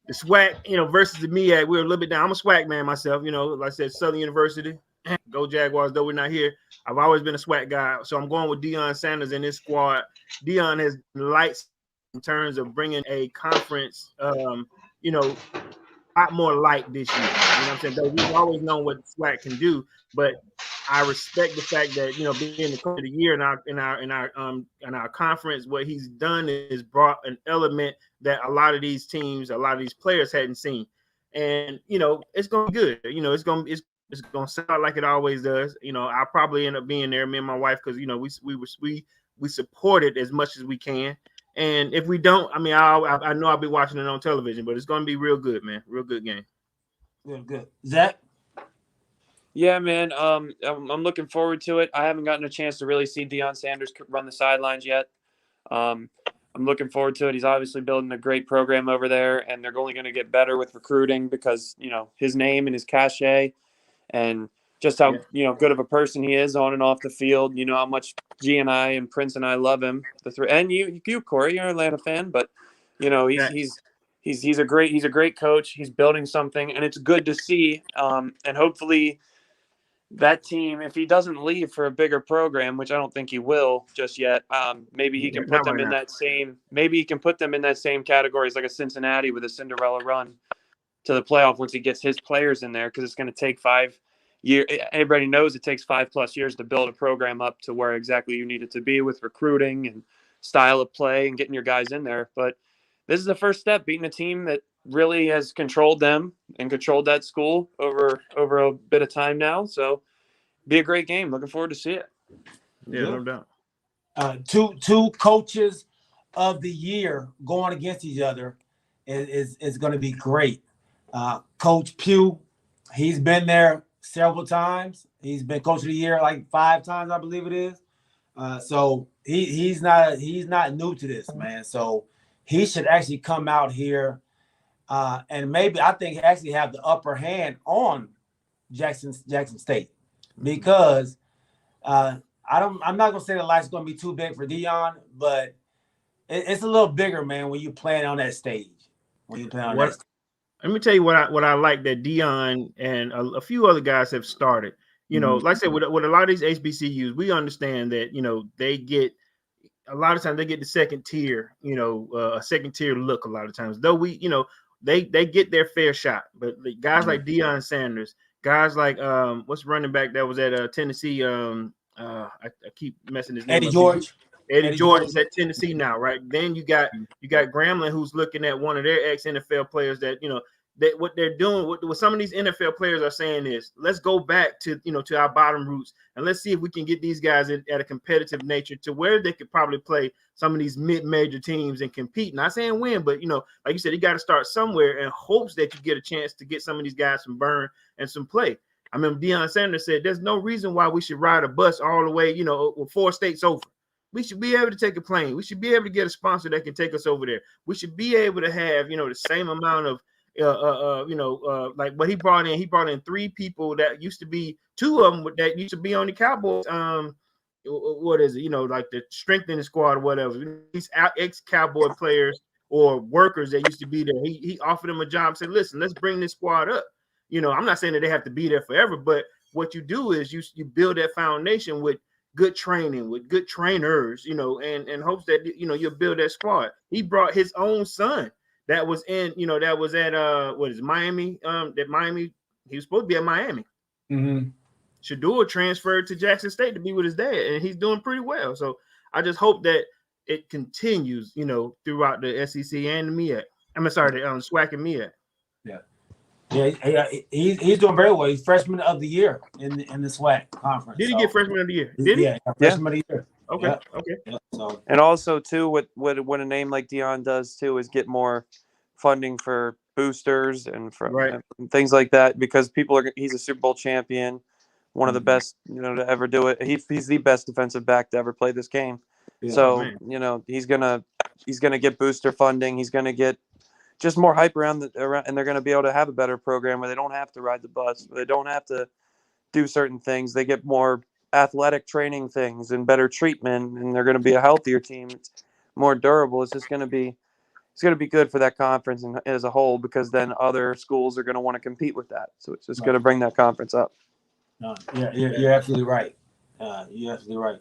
The SWAC, versus the MEAC, we're a little bit down. I'm a SWAC man myself, like I said, Southern University. Go Jaguars, though we're not here. I've always been a SWAC guy, so I'm going with Deion Sanders and his squad. Deion has lights in terms of bringing a conference, a lot more light this year. You know what I'm saying? Though we've always known what SWAC can do, but I respect the fact that being the coach of the year in our conference, what he's done is brought an element that a lot of these teams, a lot of these players hadn't seen, and it's gonna be good. It's gonna sound like it always does. I'll probably end up being there, me and my wife, because we support it as much as we can. And if we don't, I mean, I know I'll be watching it on television, but it's gonna be real good, man. Real good game. Good. Zach? Yeah, man. I'm looking forward to it. I haven't gotten a chance to really see Deion Sanders run the sidelines yet. I'm looking forward to it. He's obviously building a great program over there, and they're only going to get better with recruiting because his name and his cachet, and just how good of a person he is on and off the field. You know how much G and I and Prince and I love him. And you Corey, you're an Atlanta fan, but he's a great coach. He's building something, and it's good to see. And hopefully that team, if he doesn't leave for a bigger program, which I don't think he will just yet, maybe he can put them in that same. Maybe he can put them in that same category as like a Cincinnati with a Cinderella run to the playoff once he gets his players in there, because it's going to take 5 years. Everybody knows it takes 5+ years to build a program up to where exactly you need it to be with recruiting and style of play and getting your guys in there. But this is the first step, beating a team that really has controlled them and controlled that school over a bit of time now. So be a great game. Looking forward to see it. Yeah, no doubt. Two coaches of the year going against each other is going to be great. Coach Pugh, he's been there several times. He's been coach of the year like 5 times, I believe it is. So he's not new to this, man. So he should actually come out here and maybe I think actually have the upper hand on Jackson State, because I'm not gonna say the light's gonna be too big for Deion, but it's a little bigger, man, when you playing on that stage. Let me tell you what I like that Deion and a few other guys have started. Like I said, with a lot of these HBCUs, we understand that they get a lot of times they get the second tier, a second tier look a lot of times. Though they get their fair shot, but guys like Deion Sanders, guys like what's running back that was at Tennessee? I keep messing his name Eddie up. George. Eddie George is at Tennessee now, right? Then you got Grambling, who's looking at one of their ex-NFL players that that what they're doing, what some of these NFL players are saying is, let's go back to to our bottom roots and let's see if we can get these guys at a competitive nature to where they could probably play some of these mid-major teams and compete. Not saying win, but like you said, you got to start somewhere in hopes that you get a chance to get some of these guys some burn and some play. I mean, Deion Sanders said there's no reason why we should ride a bus all the way, with 4 states over. We should be able to take a plane. We should be able to get a sponsor that can take us over there. We should be able to have, the same amount of like what he brought in 3 people that used to be 2 of them that used to be on the Cowboys. What is it? Like the strengthening squad or whatever. These ex-Cowboy players or workers that used to be there. He offered them a job, said, listen, let's bring this squad up. I'm not saying that they have to be there forever, but what you do is you build that foundation with good training, with good trainers, and hopes that you'll build that squad. He brought his own son. That was at Miami. That Miami, he was supposed to be at Miami. Mm-hmm. Shador transferred to Jackson State to be with his dad, and he's doing pretty well. So I just hope that it continues, throughout the SEC and the MEAC. I'm sorry, the SWAC and MEAC. Yeah, he's doing very well. He's freshman of the year in the SWAC conference. Did he get freshman of the year? Did he? Yeah, freshman of the year. Okay. Yeah. Okay. Yeah, so. And also too, what a name like Deion does too is get more funding for boosters and for and things like that, because he's a Super Bowl champion, one of the best to ever do it. He's the best defensive back to ever play this game. Yeah, so he's gonna get booster funding. He's gonna get just more hype around, and they're gonna be able to have a better program where they don't have to ride the bus, where they don't have to do certain things. They get more athletic training things and better treatment, and they're going to be a healthier team. It's more durable. It's just going to be good for that conference and as a whole, because then other schools are going to want to compete with that. So it's just going to bring that conference up. No, you're absolutely right. You're absolutely right.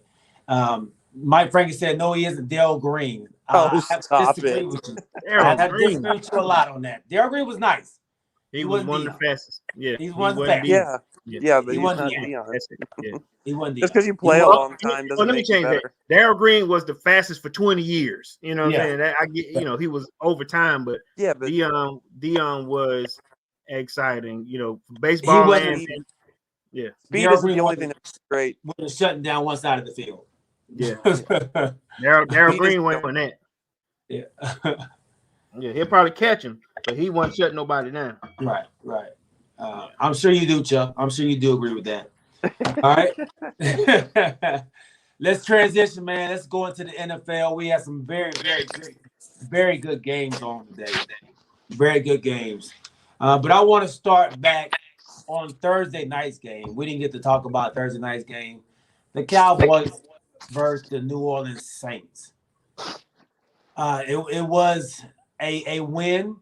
Mike Frankie said, no, he isn't Dale Green. I have to disagree with you. I have to disagree with you a lot on that. Dale Green was nice. He was one of the fastest. Yeah. He's one of the fastest. Yeah, but he he's not Dion. Dion. Yeah. He wasn't Dion. Just because you play a long time doesn't make you better. Darryl Green was the fastest for 20 years. You know what I'm saying? That, I get, he was over time, but Dion was exciting. Baseball. Speed isn't the only thing that's great. We're shutting down one side of the field. Yeah. Darryl Green went on that. Yeah. Yeah, he'll probably catch him, but he wasn't shutting nobody down. Right. I'm sure you do, Chuck. I'm sure you do agree with that. All right. Let's transition, man. Let's go into the NFL. We have some very good games on today. Very good games. But I want to start back on Thursday night's game. We didn't get to talk about Thursday night's game. The Cowboys versus the New Orleans Saints. It was a win,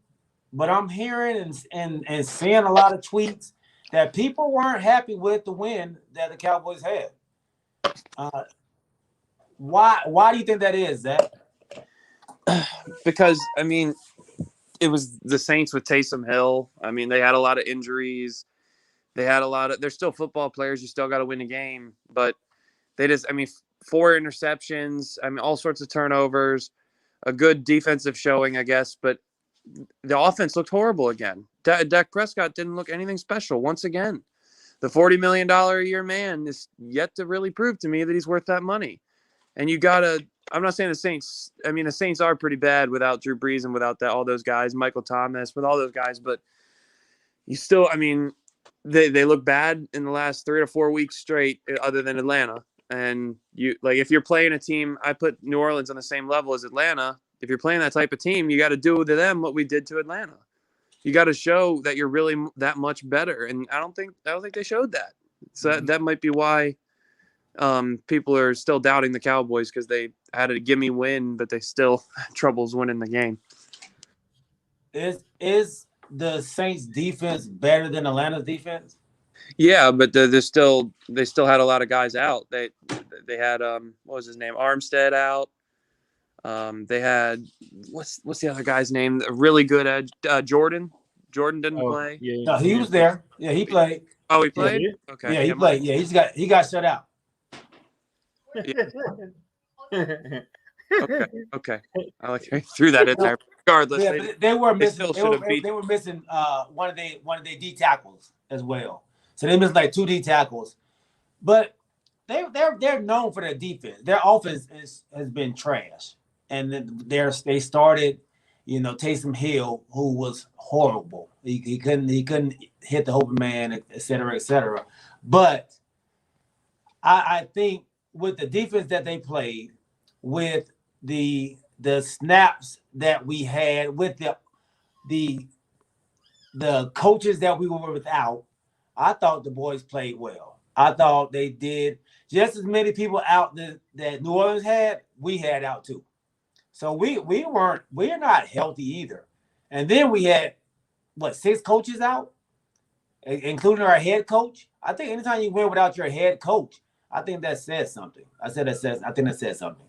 but I'm hearing and seeing a lot of tweets that people weren't happy with the win that the Cowboys had. Why do you think that is, Zach? Because, it was the Saints with Taysom Hill. They had a lot of injuries. They're still football players. You still got to win a game. But they just, 4 interceptions, all sorts of turnovers, a good defensive showing, I guess. But the offense looked horrible again. Dak Prescott didn't look anything special once again. The $40 million a year man is yet to really prove to me that he's worth that money. And you got to – I'm not saying the Saints – the Saints are pretty bad without Drew Brees and without all those guys, Michael Thomas, with all those guys. But you still – they look bad in the last 3 or 4 weeks straight other than Atlanta. And if you're playing a team – I put New Orleans on the same level as Atlanta. If you're playing that type of team, you got to do to them what we did to Atlanta. You got to show that you're really that much better, and I don't think they showed that. So that might be why people are still doubting the Cowboys, because they had a gimme win, but they still had troubles winning the game. Is the Saints defense better than Atlanta's defense? Yeah, but they still had a lot of guys out. They had what was his name, Armstead out. They had what's the other guy's name? A really good edge, Jordan. Jordan didn't play. Yeah. No, he was there. Yeah, he played. Oh, he played. Yeah. Okay. Yeah, he played. Yeah, he got shut out. Yeah. Okay. I threw that in there. Regardless, yeah, they were missing. They were missing one of their D tackles as well. So they missed like 2 D tackles, but they're known for their defense. Their offense has been trash. And then they started, Taysom Hill, who was horrible. He couldn't hit the open man, et cetera, et cetera. But I think with the defense that they played, with the snaps that we had, with the coaches that we were without, I thought the boys played well. I thought they did just as many people out that New Orleans had, we had out too. So we're not healthy either. And then we had 6 coaches out, including our head coach. I think anytime you win without your head coach, I think that says something. I think that says something.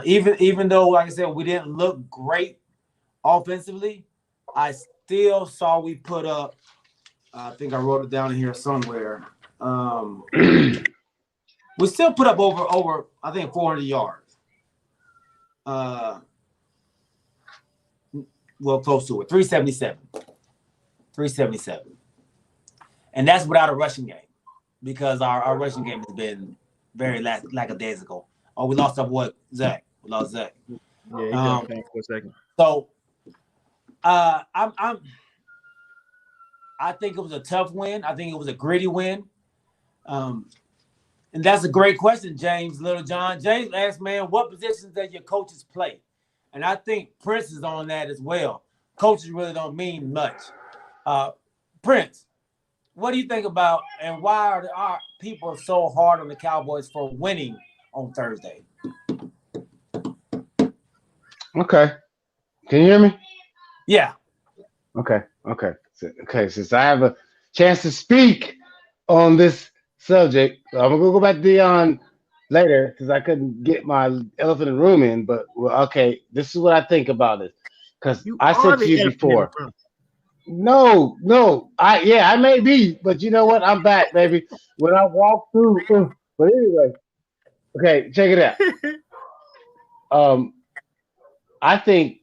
Even though, like I said, we didn't look great offensively, I still saw we put up. I think I wrote it down in here somewhere. We still put up over I think 400 yards. Close to it, 377, and that's without a rushing game, because our rushing game has been very lackadaisical. Oh, we lost our boy Zach. We lost Zach. Yeah, he for a second. So, I think it was a tough win. I think it was a gritty win. And that's a great question, James Littlejohn. James asked, man, what positions does your coaches play? And I think Prince is on that as well. Coaches really don't mean much. Prince, What do you think about, and why are people so hard on the Cowboys for winning on Thursday? Okay. Can you hear me? Yeah. Okay. Okay. Since I have a chance to speak on this subject, I'm gonna go back to Dion later because I couldn't get my elephant in the room in. But well, okay, this is what I think about it. Because You I are said to the you elephant in the before, room. no, I may be, but you know what? I'm back, baby. When I walk through, but anyway, okay, check it out. Um, I think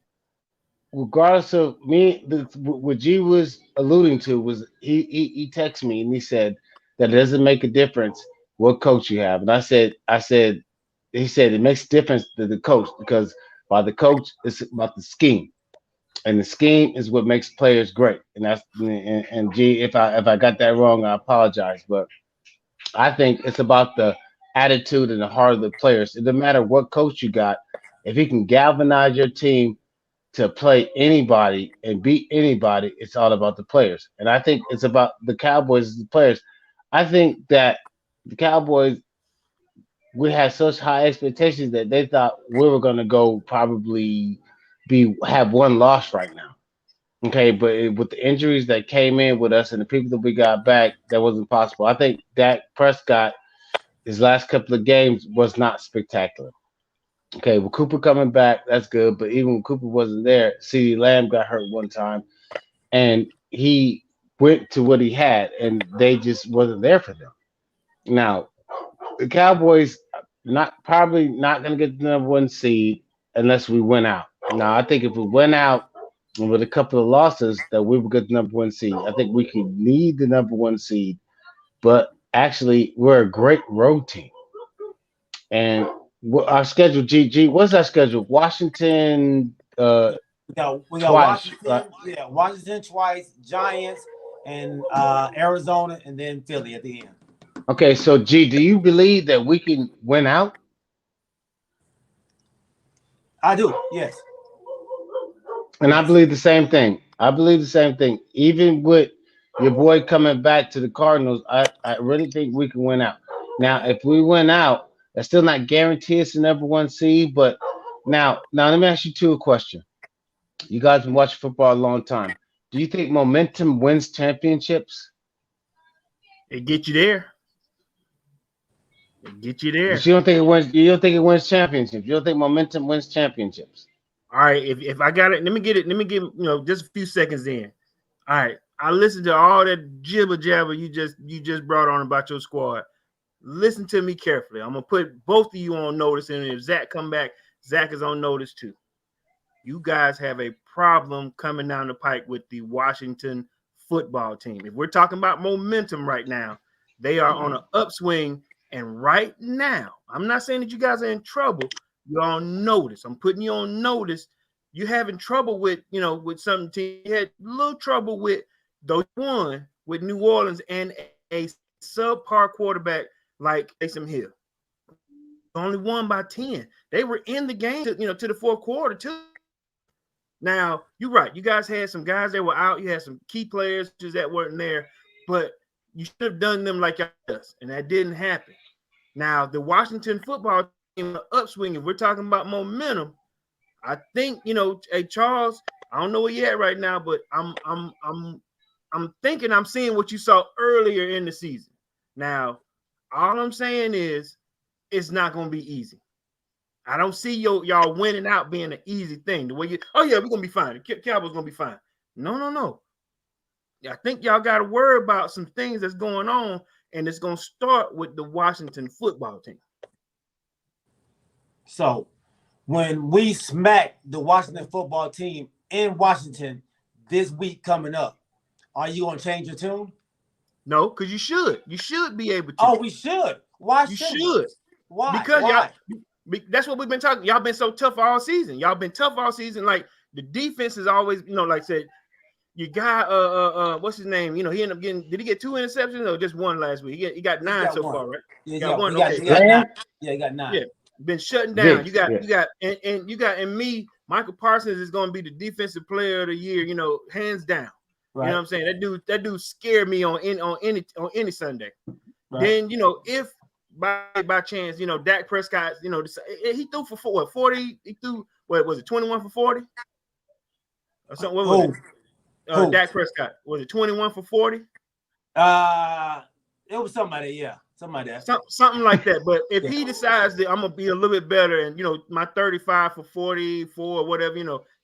regardless of me, what G was alluding to was he texted me and he said that it doesn't make a difference what coach you have, and I said he said it makes a difference to the coach because by the coach it's about the scheme, and the scheme is what makes players great, and G, if I got that wrong, I apologize, but I think it's about the attitude and the heart of the players. It doesn't matter what coach you got, if he can galvanize your team to play anybody and beat anybody, it's all about the players. And I think it's about the Cowboys as the players. I think that the Cowboys we had such high expectations that they thought we were gonna go probably be have one loss right now. Okay, but with the injuries that came in with us and the people that we got back, that wasn't possible. I think Dak Prescott, his last couple of games was not spectacular. Okay, with Cooper coming back, that's good. But even when Cooper wasn't there, CeeDee Lamb got hurt one time, and he went to what he had, and they just wasn't there for them. Now, the Cowboys not probably not going to get the number one seed unless we win out. Now, I think if we went out with a couple of losses, that we would get the number one seed. I think we could need the number one seed, but actually, we're a great road team. And our schedule, GG, what's our schedule? Washington, We got twice. Right? Washington, yeah, Washington twice, Giants, and Arizona, and then Philly at the end. Okay, so G, do you believe that we can win out? I do, yes. And I believe the same thing. I believe the same thing. Even with your boy coming back to the Cardinals, I really think we can win out. Now, if we win out, that's still not guaranteed it's the number one seed. But now let me ask you two a question. You guys been watching football a long time. Do you think momentum wins championships? It get you there. It get you there. But you don't think it wins. You don't think it wins championships. You don't think momentum wins championships. All right, if I got it, let me get it. Let me give just a few seconds in. All right, I listened to all that jibber jabber you just brought on about your squad. Listen to me carefully. I'm gonna put both of you on notice, and if Zach come back, Zach is on notice too. You guys have a problem coming down the pike with the Washington football team. If we're talking about momentum right now, they are on an upswing, and right now, I'm not saying that you guys are in trouble. You're on notice. I'm putting you on notice. You're having trouble with some team. You had a little trouble with those one with New Orleans and a subpar quarterback like Taysom Hill. Only won by 10. They were in the game to the fourth quarter too. Now, you're right. You guys had some guys that were out. You had some key players that weren't there, but you should have done them like us, and that didn't happen. Now, the Washington football team upswing, if we're talking about momentum, I think, hey, Charles, I don't know where you're at right now, but I'm thinking I'm seeing what you saw earlier in the season. Now, all I'm saying is it's not going to be easy. I don't see y'all winning out being an easy thing. The way we're going to be fine. The Cowboys going to be fine. No. I think y'all got to worry about some things that's going on, and it's going to start with the Washington football team. So, when we smack the Washington football team in Washington this week coming up, are you going to change your tune? No, because you should. You should be able to. Oh, we should. Why you should? Why? Because y'all. That's what we've been talking. Y'all been so tough all season. Like the defense is always, like I said, you got what's his name? He ended up getting. Did he get 2 interceptions or just one last week? He got 9 so far, right? Yeah, got 1. He got 9. Yeah, he got 9. Yeah, been shutting down. You got me. Michael Parsons is going to be the defensive player of the year. Hands down. You know what I'm saying? That dude scared me on any Sunday. Right. Then if by chance Dak Prescott he threw for 40. He threw what was it 21 for 40 or something? What was it? Dak Prescott was it 21 for 40? It was somebody, yeah, somebody that. Something like that. But if he decides that I'm gonna be a little bit better, and my 35 for 44 or whatever,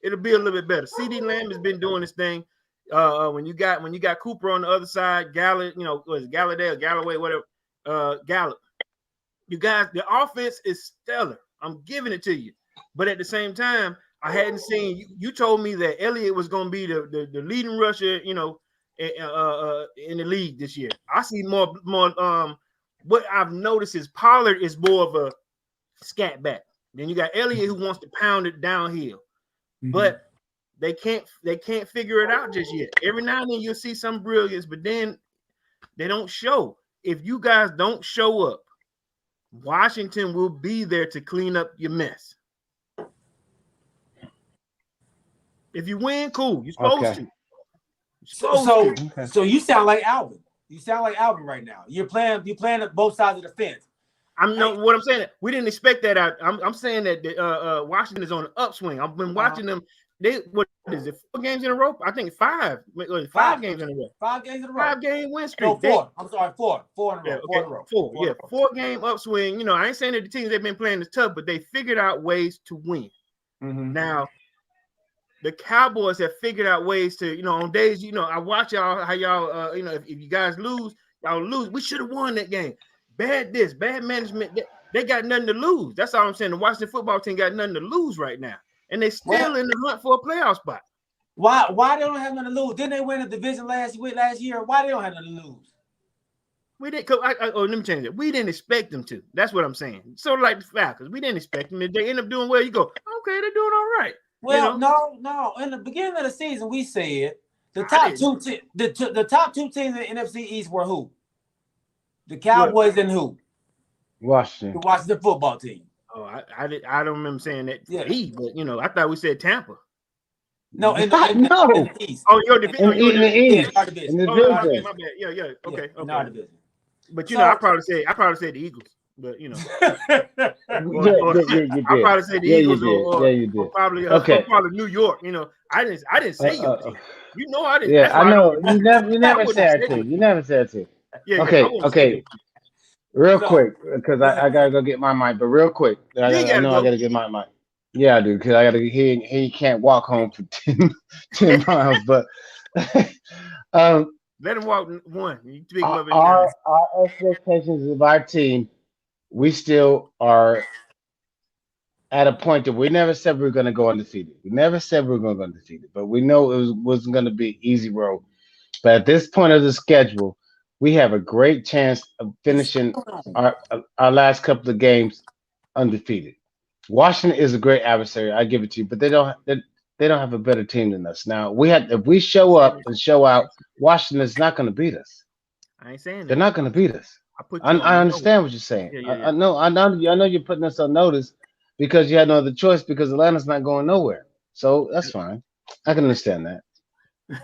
it'll be a little bit better. CD Lamb has been doing this thing. When you got Cooper on the other side, Gallup, was it Galladay or Galloway, whatever, Gallup. You guys, the offense is stellar. I'm giving it to you, but at the same time, I hadn't seen you told me that Elliott was going to be the leading rusher, in the league this year. I see more. What I've noticed is Pollard is more of a scat back. Then you got Elliott who wants to pound it downhill, but they can't figure it out just yet. Every now and then you'll see some brilliance, but then they don't show. If you guys don't show up, Washington will be there to clean up your mess. If you win, cool. You're supposed to. So you sound like Alvin. You sound like Alvin right now. You're playing at both sides of the fence. What I'm saying. We didn't expect that out. I'm saying that Washington is on an upswing. I've been watching them. What is it? 4 games in a row? I think 5. 5 games in a row. 5 games in a row. 5-game win streak. No, 4. I'm sorry, 4. 4 in a row. Yeah, 4 in a row. 4. 4-game upswing. I ain't saying that the teams they've been playing is tough, but they figured out ways to win. Now, the Cowboys have figured out ways to, on days, I watch y'all, how y'all, if you guys lose, y'all lose. We should have won that game. Bad management. They got nothing to lose. That's all I'm saying. The Washington football team got nothing to lose right now. And they still in the hunt for a playoff spot. Why they don't have nothing to lose? Didn't they win the division last year? Why they don't have nothing to lose? We didn't. Let me change it. We didn't expect them to. That's what I'm saying. Sort of like the Falcons. We didn't expect them. If they end up doing well, you go, okay, they're doing all right. Well, no. In the beginning of the season, we said the top two teams in the NFC East were who? The Cowboys and who? Washington. The Washington football team. Oh, I don't remember saying that. Yeah, but I thought we said Tampa. No, in the East. Oh, your division. In the East. In the division. My bad. Yeah. Okay. Our division. But I probably said the Eagles. But you did. I probably said the Eagles or probably New York. I didn't say your team. I didn't. Yeah, I know. You never said it to. You never said it to. Yeah. Okay. Real quick, because I gotta go get my mic. But real quick, I gotta get my mic. Yeah, I do, because I gotta. He can't walk home for 10 miles. But let him walk one. Our expectations of our team, we still are at a point that we never said we were going to go undefeated. We never said we were going to go undefeated, but we know it wasn't going to be an easy road. But at this point of the schedule, we have a great chance of finishing our last couple of games undefeated. Washington is a great adversary, I give it to you, but they don't have a better team than us. Now if we show up and show out, Washington is not going to beat us. I ain't saying that. They're not going to beat us. I understand what you're saying. Yeah. I know you're putting us on notice because you had no other choice because Atlanta's not going nowhere. So that's fine. I can understand that. All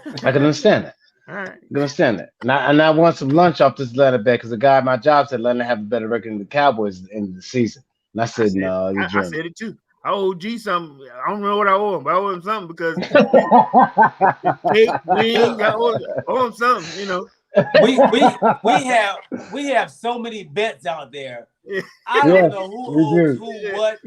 right. You understand that? And I want some lunch off this Atlanta bet because the guy at my job said Atlanta have a better record than the Cowboys at the end of the season. And I said, no, you're dreaming. I said it too. I owe G something. I don't know what I owe him, but I owe him something because I owe him something, We have so many bets out there. I don't know who owes who what.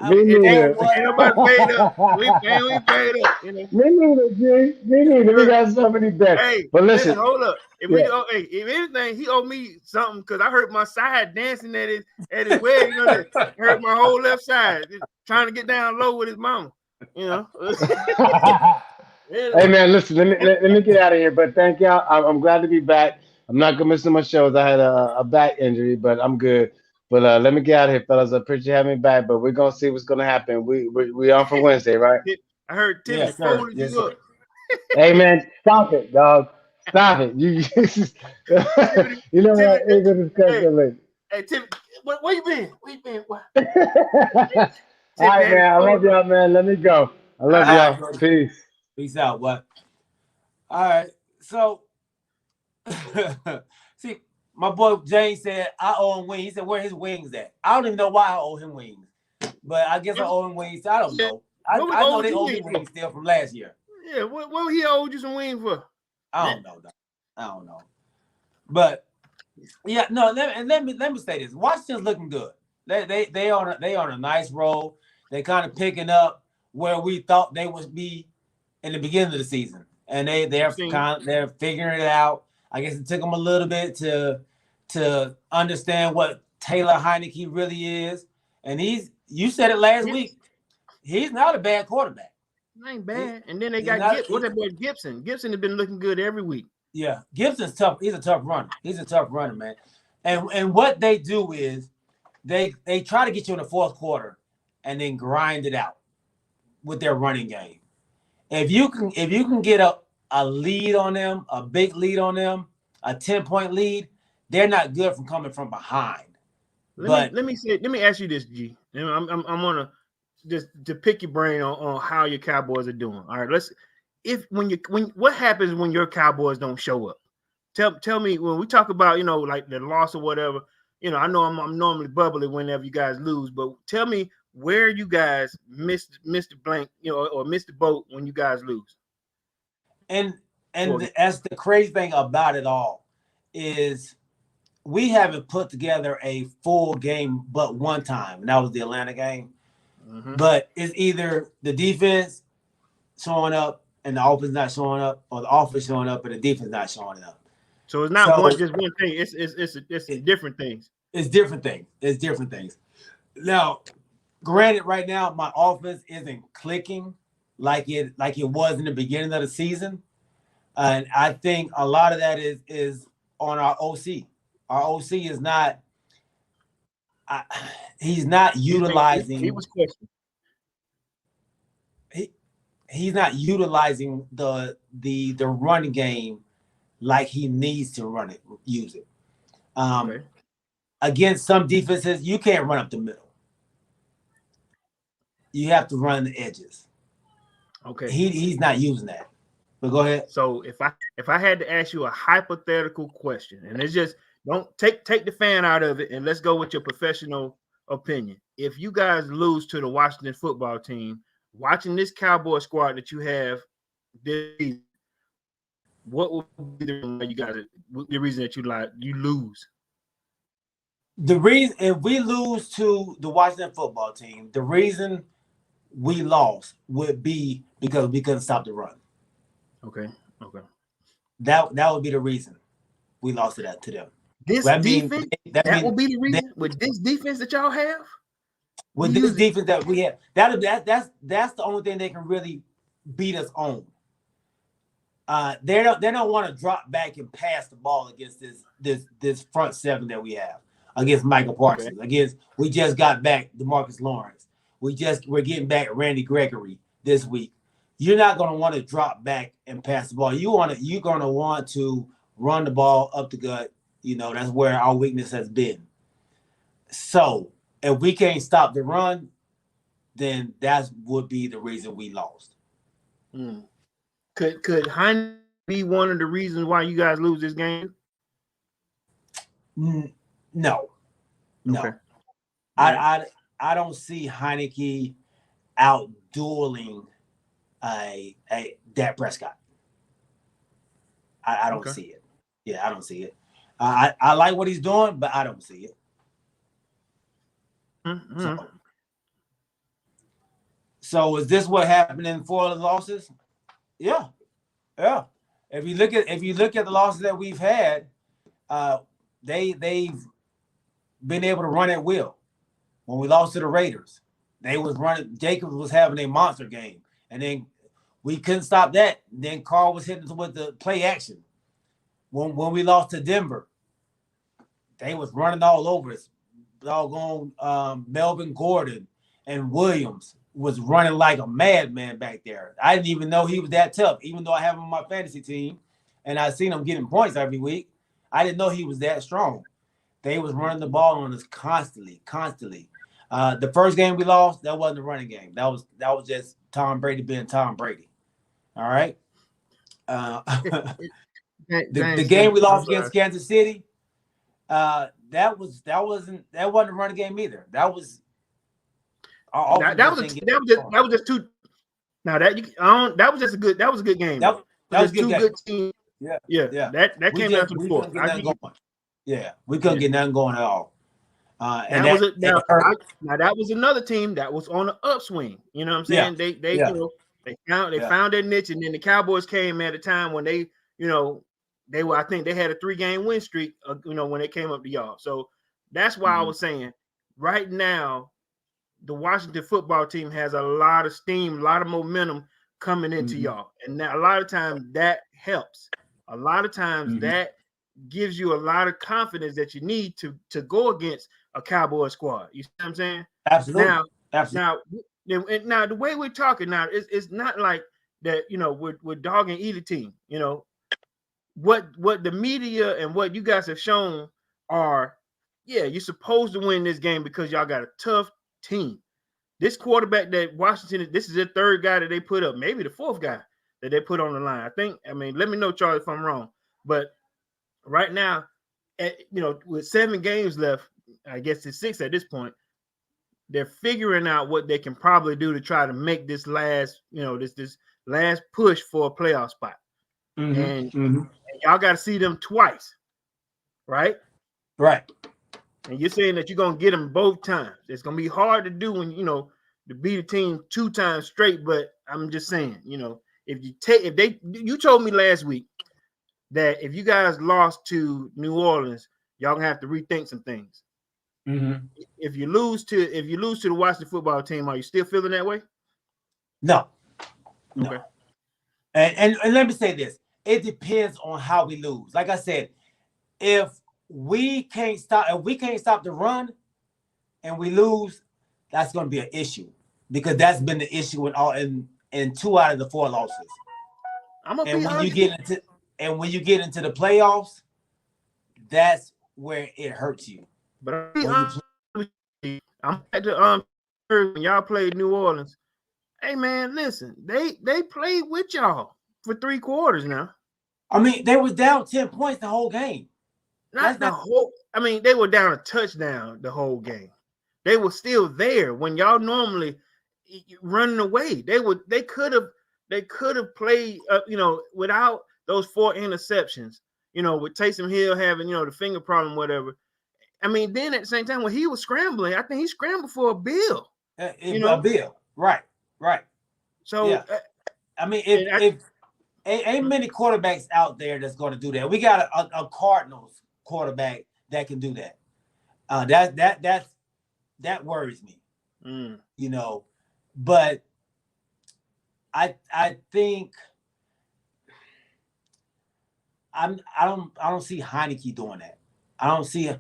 Me neither. Nobody paid up. We paid up. Me neither, G. Me neither. We got so many bets. Hey, but listen, hold up. If anything, he owed me something because I hurt my side dancing at his wedding. I hurt my whole left side trying to get down low with his mama. Hey man, listen. Let me get out of here. But thank y'all. I'm glad to be back. I'm not gonna miss so much shows. I had a back injury, but I'm good. But let me get out of here, fellas. I appreciate having me back. But we're gonna see what's gonna happen. We on for Wednesday, right? I heard Timmy folded you up. Hey man, stop it, dog. Stop it. You know what? We're gonna discuss it later. Hey Timmy, where you been? What? All right, man. I love y'all, man. Let me go. I love y'all. Peace. Peace out. What? All right. So, see, my boy James said I owe him wings. He said, "Where his wings at?" I don't even know why I owe him wings, but I guess I owe him wings. I don't know. I know they owe me wings still from last year. Yeah, what he owed you some wings for? I don't know. I don't know. But yeah, no. Let me say this. Washington's looking good. They on a nice roll. They kind of picking up where we thought they would be in the beginning of the season, and they're figuring it out. I guess it took them a little bit to understand what Taylor Heineke really is, and you said it last week. He's not a bad quarterback. Ain't bad. And then they got what that boy Gibson. Gibson has been looking good every week. Yeah, Gibson's tough. He's a tough runner. He's a tough runner, man. And what they do is they try to get you in the fourth quarter and then grind it out with their running game. If you can get a lead on them, a big lead on them, a 10-point lead, they're not good from coming from behind. Let me ask you this, G. I'm gonna just to pick your brain on how your Cowboys are doing. All right, what happens when your Cowboys don't show up? Tell me when we talk about like the loss or whatever. I know I'm normally bubbly whenever you guys lose, but tell me where you guys missed the blank, or missed the boat when you guys lose. And that's the crazy thing about it all is we haven't put together a full game but one time, and that was the Atlanta game. Mm-hmm. But it's either the defense showing up and the offense not showing up, or the offense showing up and the defense not showing up. So it's not just one thing. It's different things. It's different things. It's different things. Now, granted, right now my offense isn't clicking like it was in the beginning of the season, and I think a lot of that is on our OC. Our OC is not. He's not utilizing. He was questioned. He's not utilizing the run game like he needs to use it. Okay. Against some defenses, you can't run up the middle. You have to run the edges. Okay. He's not using that. But go ahead. So if I had to ask you a hypothetical question, and it's just don't take the fan out of it, and let's go with your professional opinion. If you guys lose to the Washington football team, watching this Cowboy squad that you have this season, what would be the reason that you lose? The reason if we lose to the Washington football team, the reason we lost would be because we couldn't stop the run. Okay. That would be the reason we lost to them. That would be the reason with this defense that y'all have. With this defense that we have, that's the only thing they can really beat us on. They don't want to drop back and pass the ball against this front seven that we have against Michael Parsons. Okay. We just got back DeMarcus Lawrence. We're getting back Randy Gregory this week. You're not going to want to drop back and pass the ball. You're going to want to run the ball up the gut. That's where our weakness has been. So if we can't stop the run, then that would be the reason we lost. Could Heineke be one of the reasons why you guys lose this game? No. Okay. I don't see Heineke out dueling a Dak Prescott. I don't see it. Yeah, I don't see it. I like what he's doing, but I don't see it. Mm-hmm. So is this what happened in 4 of the losses? Yeah. If you look at the losses that we've had, they've been able to run at will. When we lost to the Raiders, they was running. Jacobs was having a monster game, and then we couldn't stop that. Then Carl was hitting with the play action. When we lost to Denver, they was running all over us. Doggone Melvin Gordon and Williams was running like a madman back there. I didn't even know he was that tough, even though I have him on my fantasy team, and I seen him getting points every week. I didn't know he was that strong. They was running the ball on us constantly. The first game we lost, that wasn't a running game. That was just Tom Brady being Tom Brady. All right. The game we lost against Kansas City, that wasn't a running game either. That was just two. Now that was just a good game. That was just two good teams. Yeah. That came down to the fourth. Yeah, we couldn't get nothing going at all. Now that was another team that was on the upswing. You know what I'm saying? Yeah. They found their niche, and then the Cowboys came at a time when they were, I think they had a 3-game win streak, when they came up to y'all. So that's why I was saying right now, the Washington football team has a lot of steam, a lot of momentum coming into y'all. And now, a lot of times that helps. A lot of times that gives you a lot of confidence that you need to go against a Cowboy squad. You see what I'm saying? Absolutely. Now the way we're talking now, it's not like that, we're dogging either team. What the media and what you guys have shown are, you're supposed to win this game because y'all got a tough team. This quarterback that Washington, this is the third guy that they put up, maybe the fourth guy that they put on the line. Let me know, Charlie, if I'm wrong. But right now, with 7 games left, I guess it's 6 at this point, they're figuring out what they can probably do to try to make this last, this last push for a playoff spot. And y'all got to see them twice, right? Right. And you're saying that you're going to get them both times. It's going to be hard to do when, to beat a team 2 times straight. But I'm just saying, you told me last week that if you guys lost to New Orleans, y'all gonna have to rethink some things. If you lose to the Washington football team, are you still feeling that way? No. Okay. And let me say this. It depends on how we lose. Like I said, if we can't stop the run and we lose, that's going to be an issue, because that's been the issue in 2 out of the 4 losses. When you get into the playoffs, that's where it hurts you. But I'm at the when y'all played New Orleans. Hey man, listen, they played with y'all for 3 quarters now. They were down 10 points the whole game. They were down a touchdown the whole game. They were still there when y'all normally running away. They could have played without those 4 interceptions, with Taysom Hill having, the finger problem, whatever. Then at the same time, when he was scrambling, I think he scrambled for a bill. A bill. Right. So, yeah. If ain't many quarterbacks out there that's going to do that. We got a Cardinals quarterback that can do that. That worries me. But I think I don't see Heineke doing that. I don't see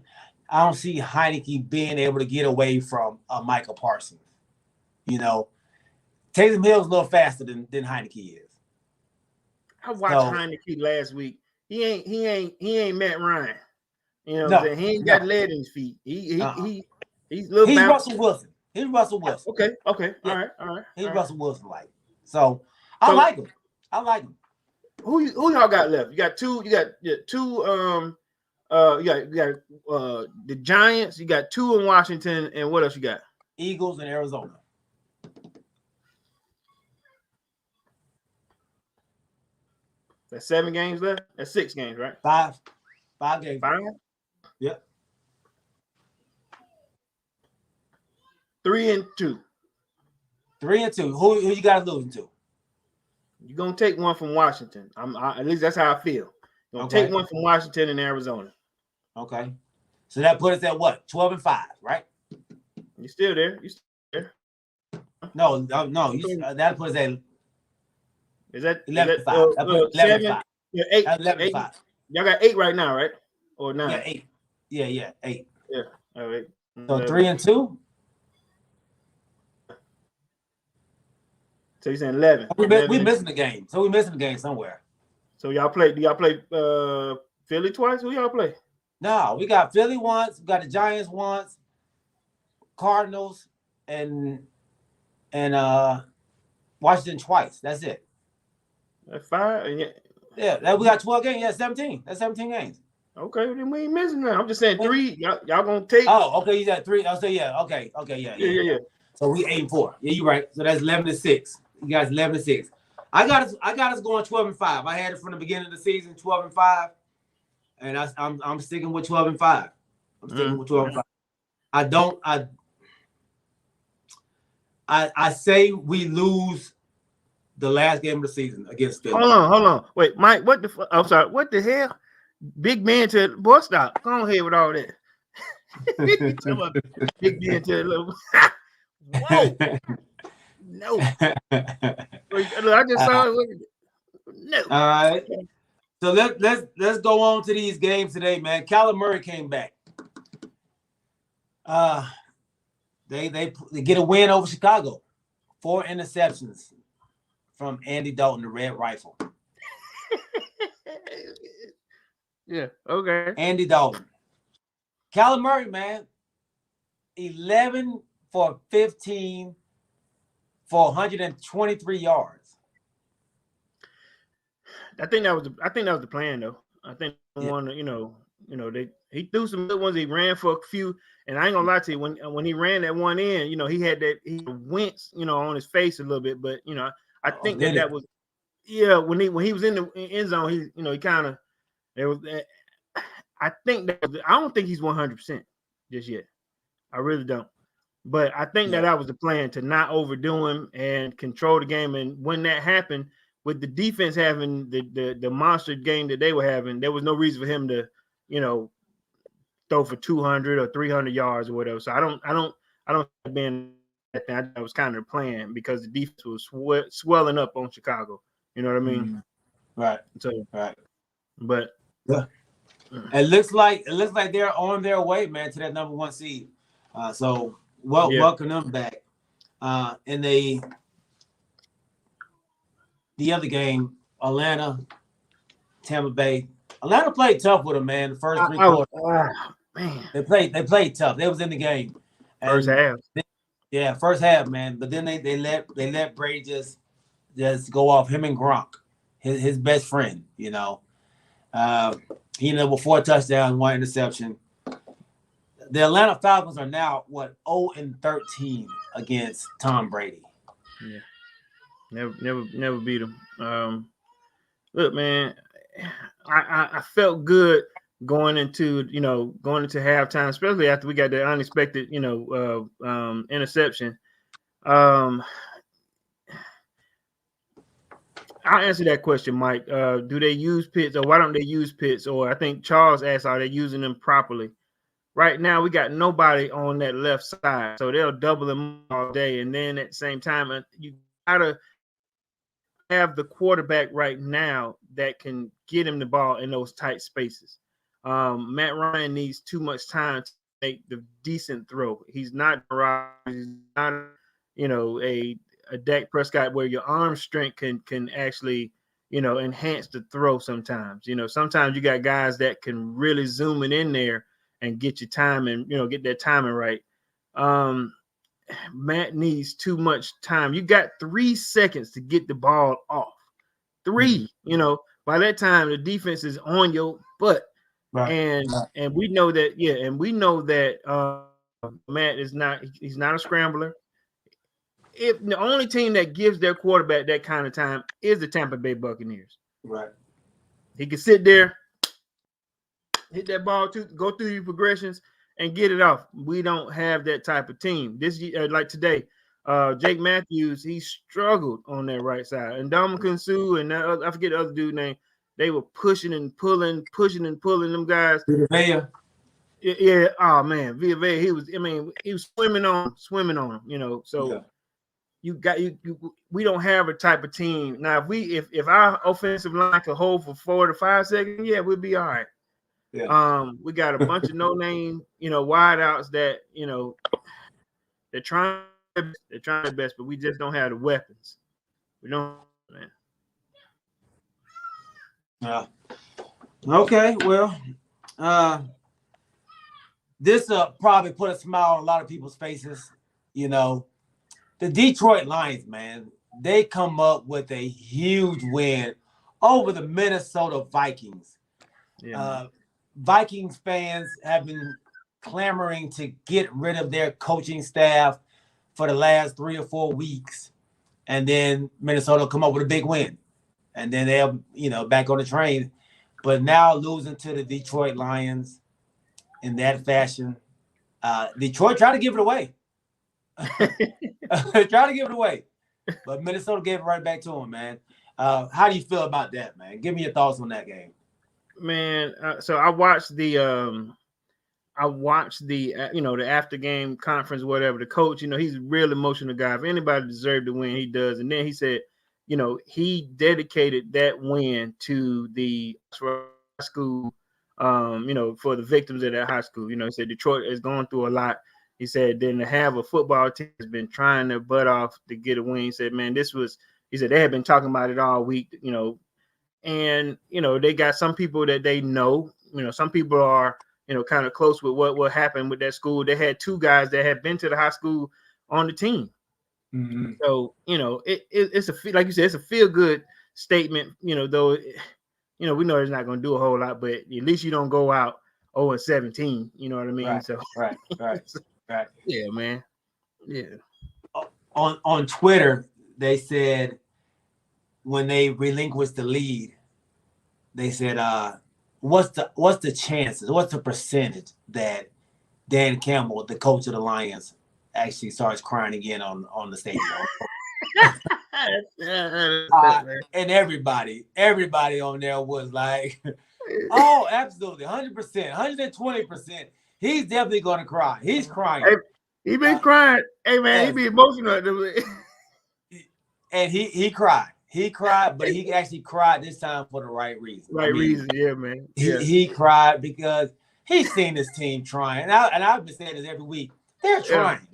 Heineke being able to get away from Michael Parsons. Taysom Hill's a little faster than Heineke is. I watched Heineke last week. He ain't Matt Ryan. What I'm saying? He ain't got lead in his feet. He's Russell Wilson. He's Russell Wilson. Okay. All right. He's Russell Wilson like. So I like him. Who y'all got left? You got 2. You got 2. You got the Giants. You got 2 in Washington, and what else you got? Eagles and Arizona. That's 7 games left. That's 6 games, right? 5 games. 5. Yep. 3-2. 3-2. Who you guys losing to? You're gonna take one from Washington. At least that's how I feel. You're gonna take one from Washington and Arizona. Okay. So that put us at what? 12-5, right? You still there? No. That puts us at. Is that 11-5? That puts 11-5. Yeah, 8. 11-5. Y'all got 8 right now, right? Or 9? Yeah, 8. Yeah, 8. Yeah. All right. So 3-2. So you're saying 11. We missing the game. So we missing the game somewhere. So y'all play? Do y'all play Philly twice? Who y'all play? No, we got Philly once. We got the Giants once. Cardinals and Washington twice. That's it. That's 5. And Yeah, that we got 12 games. Yeah, 17. That's 17 games. Okay, then we ain't missing that. I'm just saying 3. Y'all gonna take. Oh, okay. You got 3. I'll say yeah. Okay, yeah. So we 8-4. Yeah, you're right. So that's 11-6. You guys 11-6. I got us going 12-5. I had it from the beginning of the season 12-5, and I'm sticking with 12-5. I'm sticking with 12-5. I say we lose the last game of the season against Philly. Hold on. Wait, Mike, what the I'm sorry, what the hell? Big man to the boy, stop. Go ahead with all that. Big man to the little. Whoa. No. I just saw it. No. All right. So let's go on to these games today, man. Kyler Murray came back. They get a win over Chicago. 4 interceptions from Andy Dalton, the Red Rifle. Yeah, okay. Andy Dalton. Kyler Murray, man, 11 for 15 for 123 yards. I think that was the plan though. I think one, he threw some good ones. He ran for a few, and I ain't gonna lie to you, when he ran that one in, he had that he wince, on his face a little bit, but I think that was when he was in the end zone, he kind of there was. I think that I don't think he's 100% just yet. I really don't. But I think that was the plan, to not overdo him and control the game. And when that happened, with the defense having the monster game that they were having, there was no reason for him to, throw for 200 or 300 yards or whatever. So I don't being that thing. That was kind of the plan, because the defense was swelling up on Chicago. You know what I mean? Right. So right. But it looks like they're on their way, man, to that number 1 seed. So welcome them back. In the other game, Atlanta, Tampa Bay. Atlanta played tough with them, man. The first 3 quarters. Man. They played tough. They was in the game. First half. First half, man. But then they let Brady just go off, him and Gronk, his best friend, He ended up with 4 touchdowns, 1 interception. The Atlanta Falcons are now 0-13 against Tom Brady. Yeah, never beat him. Look, man, I felt good going into halftime, especially after we got the unexpected interception. I'll answer that question, Mike. Do they use Pitts, or why don't they use Pitts? Or I think Charles asked, are they using them properly? Right now, we got nobody on that left side, so they'll double them all day. And then at the same time, you gotta have the quarterback right now that can get him the ball in those tight spaces. Matt Ryan needs too much time to make the decent throw. He's not a Dak Prescott where your arm strength can actually, enhance the throw sometimes. Sometimes you got guys that can really zoom it in there and get your time and, get that timing right. Matt needs too much time. You got 3 seconds to get the ball off. 3, by that time the defense is on your butt. Right. And we know that, Matt he's not a scrambler. If the only team that gives their quarterback that kind of time is the Tampa Bay Buccaneers. Right. He can sit there, hit that ball, go through your progressions and get it off. We don't have that type of team. This like today, Jake Matthews, he struggled on that right side. And Ndamukong Suh and I forget the other dude's name. They were pushing and pulling them guys. Villa. Yeah. Oh man, Villa. He was swimming on him. So. Yeah. We don't have a type of team now. If our offensive line could hold for 4 to 5 seconds, yeah, we'll be all right. Yeah. We got a bunch of no-name, wideouts that they're trying their best, but we just don't have the weapons. We don't, man. Yeah. Okay. Well, this probably put a smile on a lot of people's faces. The Detroit Lions, man, they come up with a huge win over the Minnesota Vikings. Yeah, Vikings fans have been clamoring to get rid of their coaching staff for the last 3 or 4 weeks, and then Minnesota come up with a big win, and then they're back on the train. But now losing to the Detroit Lions in that fashion, Detroit tried to give it away. Tried to give it away, but Minnesota gave it right back to them, man. How do you feel about that, man? Give me your thoughts on that game. man. So I watched the the after game conference, whatever. The coach, he's a real emotional guy. If anybody deserved to win, he does. And then he said, he dedicated that win to the high school, for the victims of that high school. He said Detroit is going through a lot. He said then to have a football team has been trying their butt off to get a win. He said, man, he said they had been talking about it all week, and they got some people that they know. Some people are kind of close with what happened with that school. They had 2 guys that had been to the high school on the team. Mm-hmm. So it's like you said, it's a feel good statement. Though we know it's not going to do a whole lot, but at least you don't go out 0-17. You know what I mean? Right, So right. Yeah, man. Yeah. On Twitter, they said when they relinquished the lead, they said, what's the chances? What's the percentage that Dan Campbell, the coach of the Lions, actually starts crying again on the stadium? And everybody on there was like, oh, absolutely, 100%, 120%. He's definitely going to cry. He's crying. He been crying. Hey, man, he be emotional. And he cried. He cried, but he actually cried this time for the right reason. Reason, yeah, man. Yeah. He cried because he's seen this team trying. And I've been saying this every week. They're trying.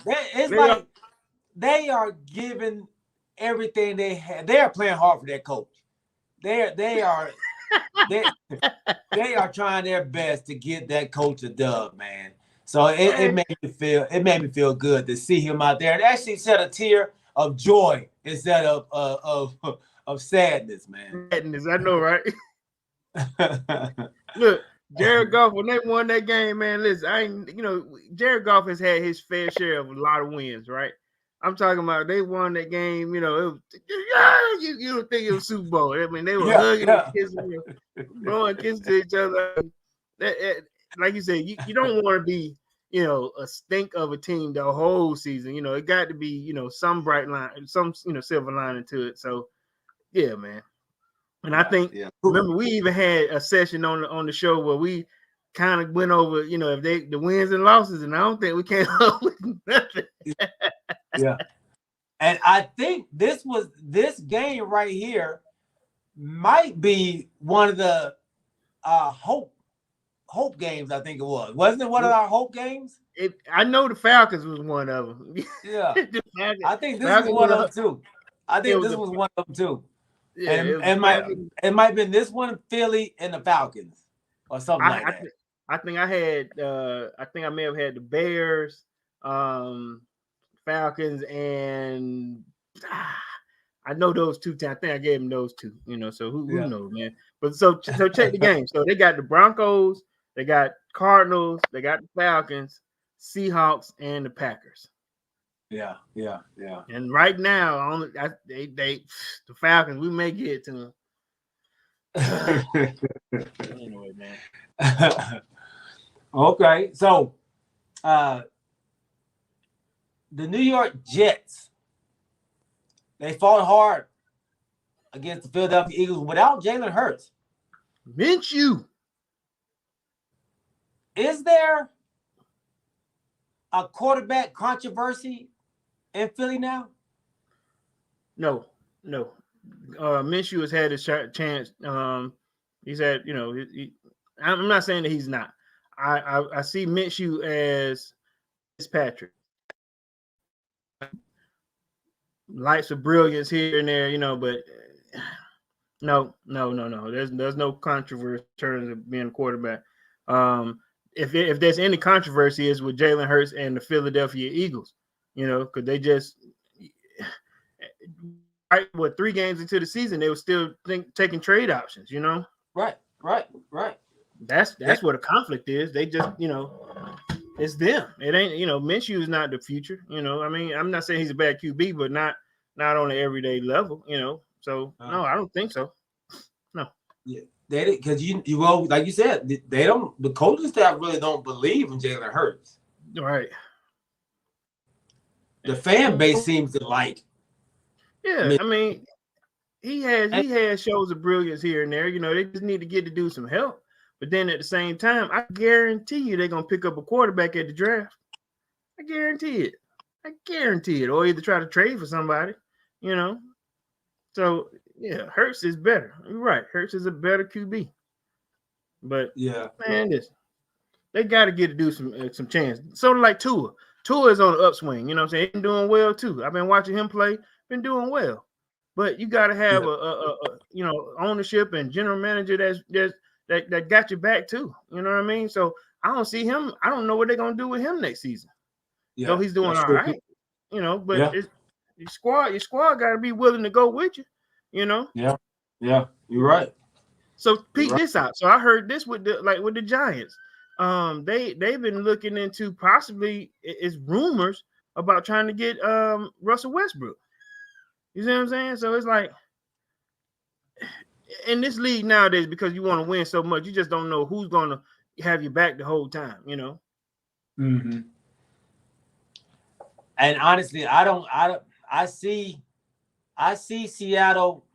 They are giving everything they have. They are playing hard for their coach. They are trying their best to get that coach a dub, man. So it made me feel good to see him out there. It actually shed a tear of joy instead of sadness, man. Sadness, I know, right? Look, Jared Goff, when they won that game, man, listen, Jared Goff has had his fair share of a lot of wins, right? I'm talking about they won that game, you don't think it was Super Bowl. I mean, they were hugging and kissing, blowing kisses to each other. Like you said, you don't want to be, a stink of a team the whole season. It got to be, some bright line, some, silver lining to it. So, yeah, man. And I think, remember, we even had a session on the show where we kind of went over, if the wins and losses, and I don't think we came up with nothing. Yeah. And I think this game right here might be one of the hope games. I think it was. Wasn't it one of our hope games? I know the Falcons was one of them. Yeah. I think this was one of them too. I think this was one of them too. Yeah, it might have been this one, Philly and the Falcons, or something like that. I think I may have had the Bears, Falcons, and I know those 2 times. I think I gave them those 2. So who knows, man? But so check the game. So they got the Broncos, they got Cardinals, they got the Falcons, Seahawks, and the Packers. Yeah. And right now, the Falcons, we may get to them. Anyway, man. Okay, so the New York Jets, they fought hard against the Philadelphia Eagles without Jalen Hurts. Minshew. Is there a quarterback controversy in Philly now? No. Minshew has had his chance. He's had, I'm not saying that he's not. I see Minshew as Fitzpatrick. Lights of brilliance here and there, but no. There's no controversy in terms of being a quarterback. If there's any controversy, is with Jalen Hurts and the Philadelphia Eagles, because they just right, 3 games into the season, they were still taking trade options, you know? Right. That's what a conflict is. They just, you know, it's them. It ain't, you know, Minshew is not the future. You know, I mean, I'm not saying he's a bad QB, but not on an everyday level, you know. So no, I don't think so. No. Yeah. They because you well, like you said, they don't, the coaching staff really don't believe in Jalen Hurts. Right. The fan base seems to like. Yeah, I mean, he has shows of brilliance here and there. You know, they just need to get to do some help. But then at the same time, I guarantee you they're gonna pick up a quarterback at the draft. I guarantee it. Or either try to trade for somebody, you know. So yeah, Hurts is better. You're right. Hurts is a better QB. But yeah, man, they got to get to do some chance. Sort of like Tua. Tua is on the upswing. You know what I'm saying? He's doing well too. I've been watching him play. Been doing well. But you got to have a you know, ownership and general manager that got your back too. You know what I mean? So I don't see him. I don't know what they're gonna do with him next season. Yeah, so he's doing all right. You know, but your squad got to be willing to go with you. You know? Yeah, you're right. So peek this out. So I heard this with the Giants. They've been looking into possibly it's rumors about trying to get Russell Westbrook. You see what I'm saying? So it's like in this league nowadays, because you want to win so much, you just don't know who's gonna have your back the whole time, you know. Mm-hmm. And honestly, I see Seattle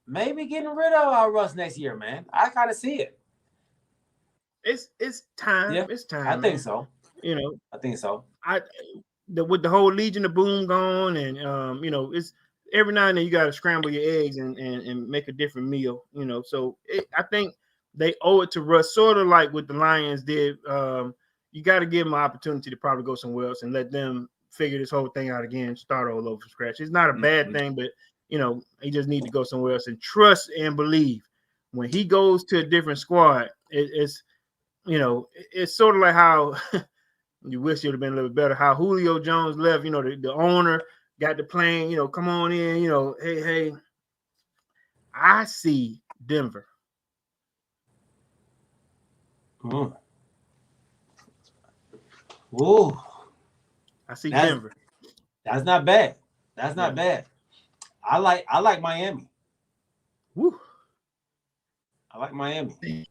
maybe getting rid of our Russ next year, man. I kind of see it. It's time. Yeah, it's time. I think so. You know, I think so. With the whole Legion of Boom gone, and you know, it's every now and then you got to scramble your eggs and make a different meal. You know, so I think they owe it to Russ, sort of like what the Lions did. You got to give them an opportunity to probably go somewhere else and let them figure this whole thing out again, start all over from scratch. It's not a bad thing, but you know, he just need to go somewhere else and trust and believe. When he goes to a different squad, it's you know, it's sort of like how you wish you'd have been a little bit better. How Julio Jones left, you know, the owner got the plane, you know, come on in, you know, hey, I see Denver. Ooh. I see Denver. That's not bad. That's not bad. I like Miami. Woo. I like Miami.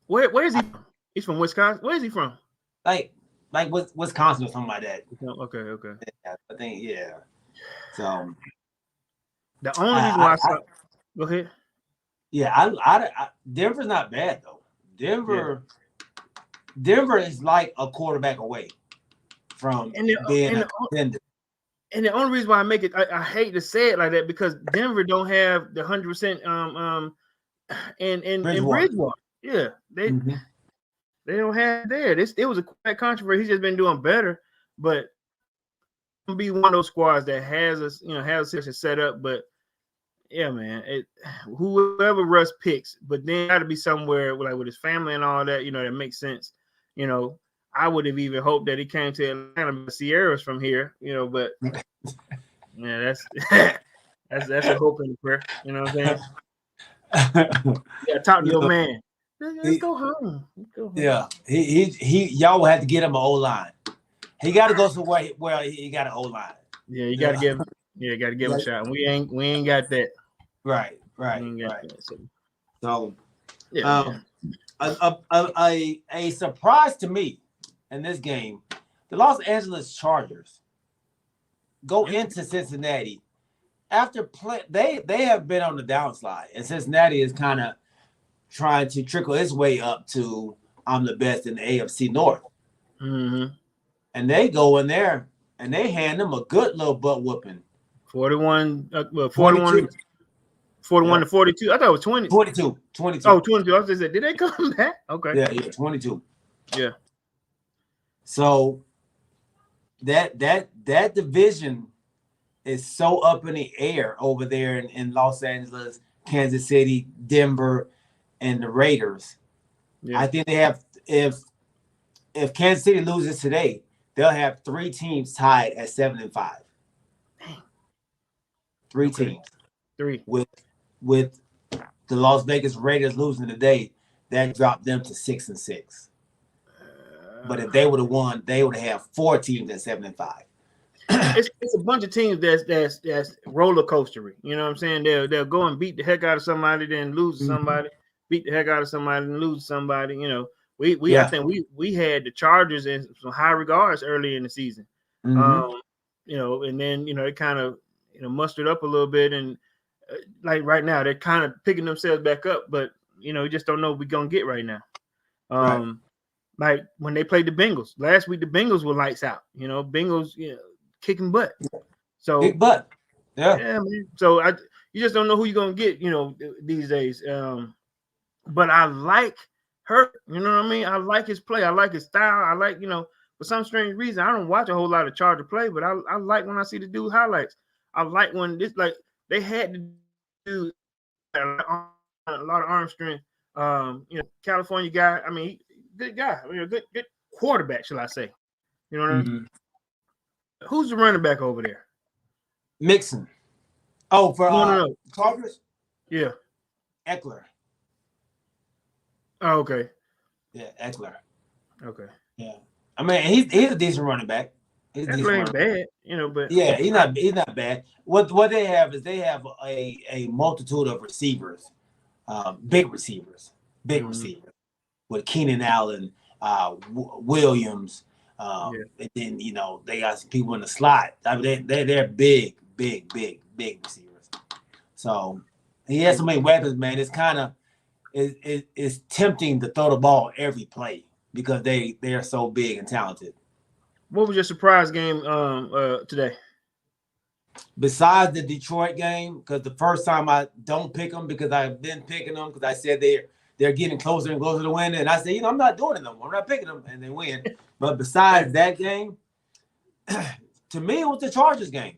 Where is he from? He's from Wisconsin. Where is he from? Like Wisconsin or something like that. Okay. Yeah, I think So the only reason why I saw go ahead. Yeah, I Denver's not bad though. Denver is like a quarterback away from being a contender. And the only reason why I make it, I hate to say it like that, because Denver don't have the 100% in Bridgewater. Yeah, they don't have there. It was a controversy. He's just been doing better, but be one of those squads that has a situation set up. But yeah, man, whoever Russ picks, but then got to be somewhere like with his family and all that. You know, that makes sense. You know, I would have even hoped that he came to Atlanta, Sierra's from here. You know, but yeah, that's a hope and a prayer. You know what I'm saying? Yeah, talk to your man. Let's go home. Yeah, he y'all will have to get him an O-line. He got to go somewhere where he got an O-line. Yeah, you got to give him. Yeah, got to give him a shot. We ain't got that. Right. That, so yeah. A surprise to me in this game, the Los Angeles Chargers go into Cincinnati after play. They have been on the downslide, and Cincinnati is kind of trying to trickle its way up to I'm the best in the AFC North. Mm-hmm. And they go in there and they hand them a good little butt whooping. 41 to 42. I thought it was 20. 22. Oh, 22. I was just saying, did they come back? Okay. Yeah, 22. Yeah. So that division is so up in the air over there in Los Angeles, Kansas City, Denver, and the Raiders. Yeah. I think they have, if Kansas City loses today, they'll have 3 teams tied at 7-5. Three Okay. teams. Three. With the Las Vegas Raiders losing today, that dropped them to 6-6. But if they would have won, they would have 4 teams at 7-5. It's a bunch of teams that's roller coastery. You know what I'm saying? They'll go and beat the heck out of somebody, then lose to somebody, beat the heck out of somebody, and lose to somebody. You know, I think we had the Chargers in some high regards early in the season. You know, and then it kind of mustered up a little bit, and like right now they're kind of picking themselves back up, but you just don't know what we're gonna get right now. Like when they played the Bengals last week, the Bengals were lights out. Bengals, kicking butt. So big butt. Yeah, man. So you just don't know who you're gonna get, these days. But I like Hurt. You know what I mean? I like his play. I like his style. I like, for some strange reason, I don't watch a whole lot of Charger play, but I like when I see the dude highlights. I like when they had to do a lot of arm strength. California guy. I mean, good guy. I mean, a good quarterback, shall I say? You know what I mean? Who's the running back over there? Mixon. Oh, for no. Chargers? Yeah. Eckler. Oh, okay. Yeah, Eckler. Okay. Yeah. I mean, he's a decent running back. Eckler ain't bad, but yeah, he's not bad. What they have is they have a multitude of receivers, big receivers, with Keenan Allen, Williams, and then they got some people in the slot. I mean, they're big receivers. So he has so many weapons, man. It's kind of it's tempting to throw the ball every play because they are so big and talented. What was your surprise game today? Besides the Detroit game, because the first time I don't pick them because I've been picking them because I said they're getting closer and closer to winning, and I said I'm not doing it no more. I'm not picking them, and they win. But besides that game, to me it was the Chargers game.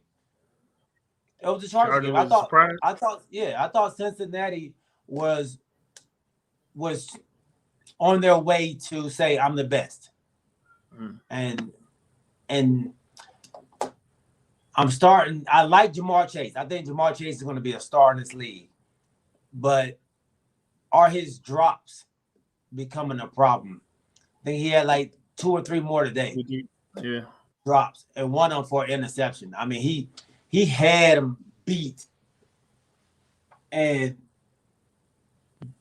It was the Chargers game. I thought Cincinnati was on their way to say I'm the best, and I'm starting. I like Jamar Chase. I think Jamar Chase is going to be a star in this league, but are his drops becoming a problem? I think he had like 2 or 3 more today. Yeah, drops, and one of them for interception. I mean, he had him beat and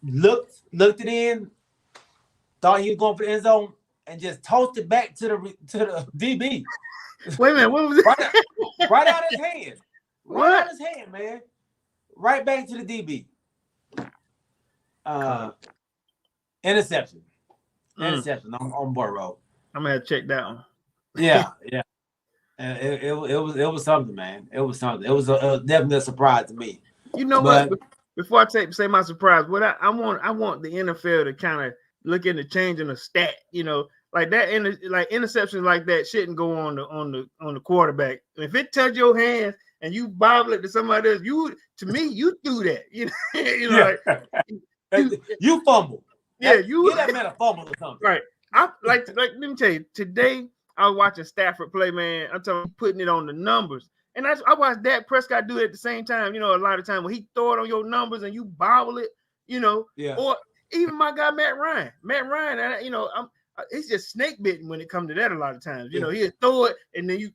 looked it in, thought he was going for the end zone, and just tossed it back to the DB. Wait a minute, what was it? Right out his hand. What? Right out his hand, man. Right back to the DB. Interception. Interception on board road. I'm gonna have to check that one. Yeah. And it was something, man. It was something. It was definitely a surprise to me. You know what? Before I say my surprise, what I want the NFL to kind of look into changing the stat. Like that, like interceptions like that shouldn't go on the quarterback. If it touch your hands and you bobble it to somebody else, you threw that. You fumble. Yeah, you get that man a fumble or something. Right. Let me tell you, today I was watching Stafford play, man. I'm telling you, putting it on the numbers. And I watched Dak Prescott do it at the same time. A lot of time when he throw it on your numbers and you bobble it, or even my guy Matt Ryan. He's just snake bitten when it comes to that a lot of times. He'll throw it and then he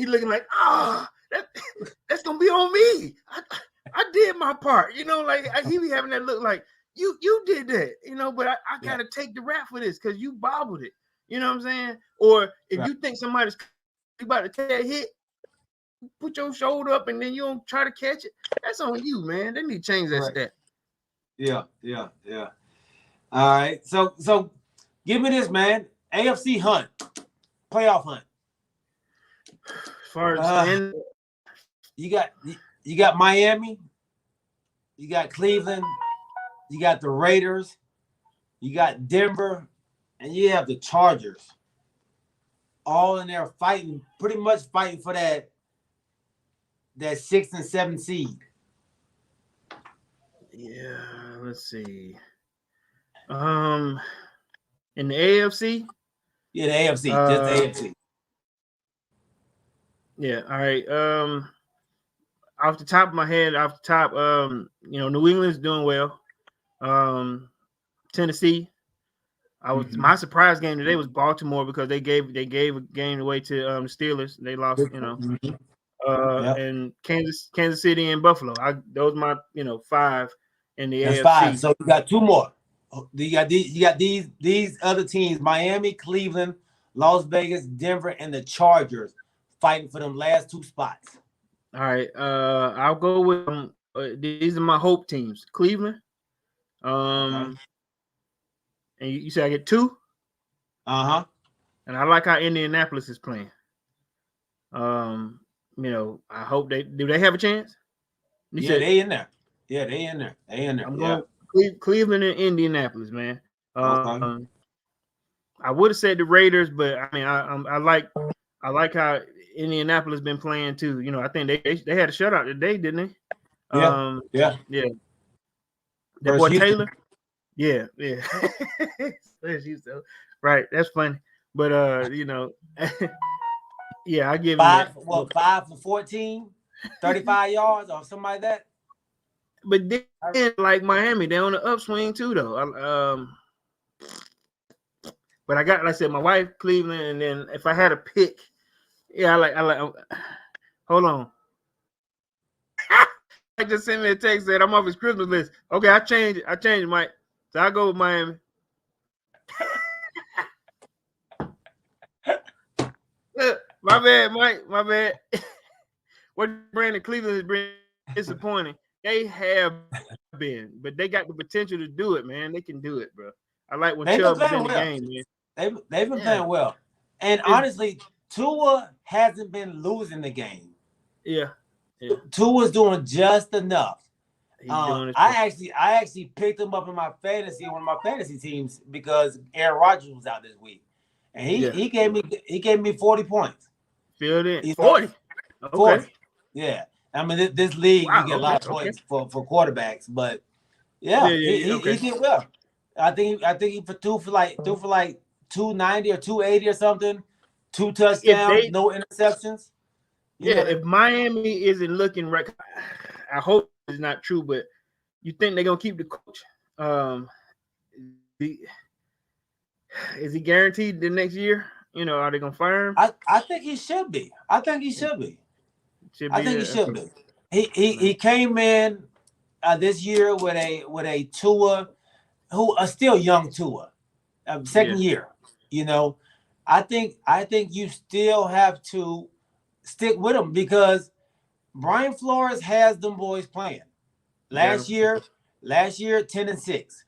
looking like, that's gonna be on me. I did my part. He be having that look like you did that, but I gotta take the rap for this because you bobbled it. You know what I'm saying? Or if you think somebody's about to take that hit, put your shoulder up and then you don't try to catch it. That's on you, man. They need to change that stat. Yeah. All right. So give me this, man. AFC hunt. Playoff hunt. As far as you got Miami, you got Cleveland, you got the Raiders, you got Denver, and you have the Chargers. All in there pretty much fighting for that 6 and 7 seed. Yeah, let's see. In the AFC? Yeah, the AFC. Just the AFC. Yeah, all right. off the top of my head, New England's doing well. Tennessee. My surprise game today was Baltimore because they gave a game away to the Steelers. They lost, and Kansas City and Buffalo. Those are my 5 in the That's AFC. 5. So you got 2 more. You got these other teams: Miami, Cleveland, Las Vegas, Denver, and the Chargers fighting for them last 2 spots. All right, I'll go with these are my hope teams: Cleveland. And you said I get 2. And I like how Indianapolis is playing. I hope they have a chance. They in there. Yeah, they in there. I'm going Cleveland and Indianapolis, man. I would have said the Raiders, but I mean, I like how Indianapolis been playing too. I think they had a shutout today, didn't they? Yeah. That boy Taylor. Yeah. Right, that's funny. But yeah, I give 5 for 14, 35 yards or something like that. But then, like Miami, they're on the upswing too, though. But I got, like I said, my wife, Cleveland, and then if I had a pick, I like. Hold on. I just sent me a text that I'm off his Christmas list. Okay, I changed it, Mike. So I go with Miami. My bad, Mike. My bad. What Brandon Cleveland has been disappointing. They have been, but they got the potential to do it, man. They can do it, bro. I like when Chubb is in the game, man. They've been playing well. And honestly, Tua hasn't been losing the game. Yeah. Tua's doing just enough. I actually picked him up in one of my fantasy teams because Aaron Rodgers was out this week. And he gave me 40 points. Filled in 40. Okay. 40. Yeah. I mean, this league, you get a lot of points for quarterbacks, but he did well. I think he threw for like 290 or 280 or something, 2 touchdowns, no interceptions. If Miami isn't looking right, I hope it's not true, but you think they're gonna keep the coach? Is he guaranteed the next year? Are they gonna fire him? I think he should be. I think he should be. He came in this year with a Tua, who are still young Tua, second year. I think you still have to stick with him because Brian Flores has them boys playing. Last year 10-6.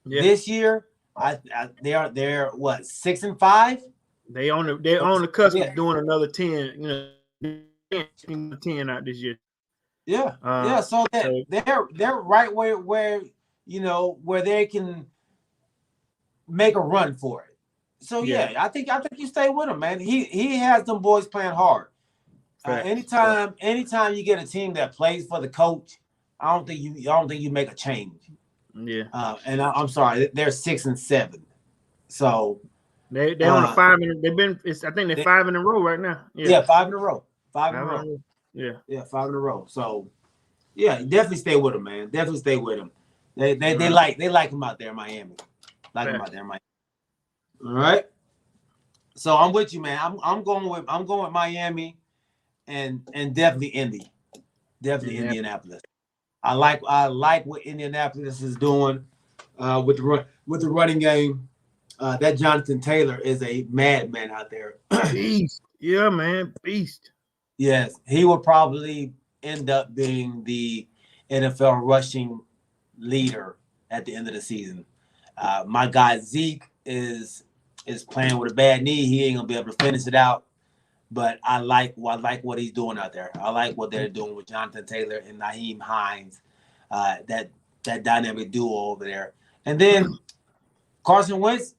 Yeah. This year, they're what 6-5. They're on the cusp of doing another 10. 10 out this year. Yeah. So they're right where where they can make a run for it. So I think you stay with him, man. He has them boys playing hard. Anytime you get a team that plays for the coach, I don't think you make a change. Yeah. And I'm sorry, they're 6-7. So they're on a 5 and they've been. I think they're 5 in a row right now. Yeah, 5 in a row. 5 in a row. Yeah, 5 in a row. So definitely stay with them, man. Definitely stay with them. They like him out there in Miami. All right. So I'm with you, man. I'm going with Miami and definitely Indy. Definitely Indianapolis. I like what Indianapolis is doing with the running game. That Jonathan Taylor is a madman out there. Beast. Yeah, man. Beast. Yes, he will probably end up being the NFL rushing leader at the end of the season. My guy Zeke is playing with a bad knee. He ain't gonna be able to finish it out. But I like what he's doing out there. I like what they're doing with Jonathan Taylor and Nyheim Hines, that dynamic duo over there. And then Carson Wentz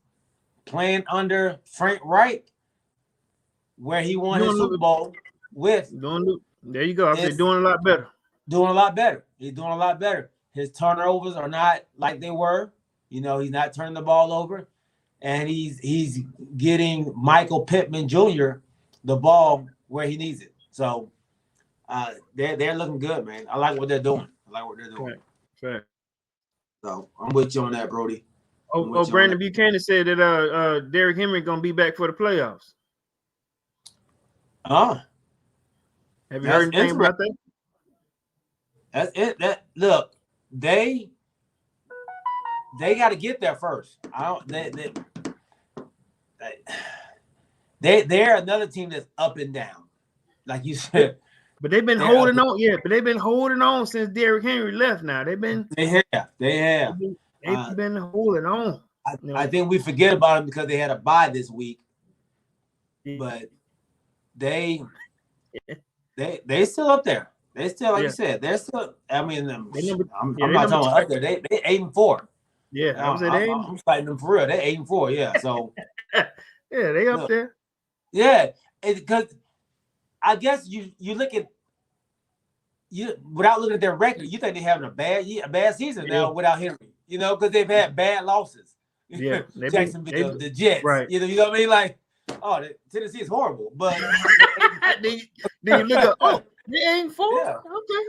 playing under Frank Reich, where he won his Super Bowl with. There you go. He's doing a lot better. He's doing a lot better. His turnovers are not like they were. He's not turning the ball over. And he's getting Michael Pittman Jr. the ball where he needs it. So they're looking good, man. I like what they're doing. Fair. So I'm with you on that, Brody. Brandon Buchanan said that Derrick Henry gonna be back for the playoffs. Have you heard anything about that? That's it. Look, they got to get there first. They're another team that's up and down, like you said. But they've been holding on. Yeah, but they've been holding on since Derrick Henry left. Now they have. They've been holding on. I think we forget about them because they had a bye this week. But they still up there. They still, like you said, they're still. I mean, I'm not talking about up there. They 8-4. Yeah, I'm fighting them for real. They're 8-4. Yeah, so yeah, they up there. Yeah, because I guess you look at without looking at their record, you think they're having a bad season now without Henry. You know, because they've had bad losses. Yeah, Jacksonville, the Jets. Right. You know what I mean? Like, Tennessee is horrible, but then you look up. Oh, they 8-4. Yeah.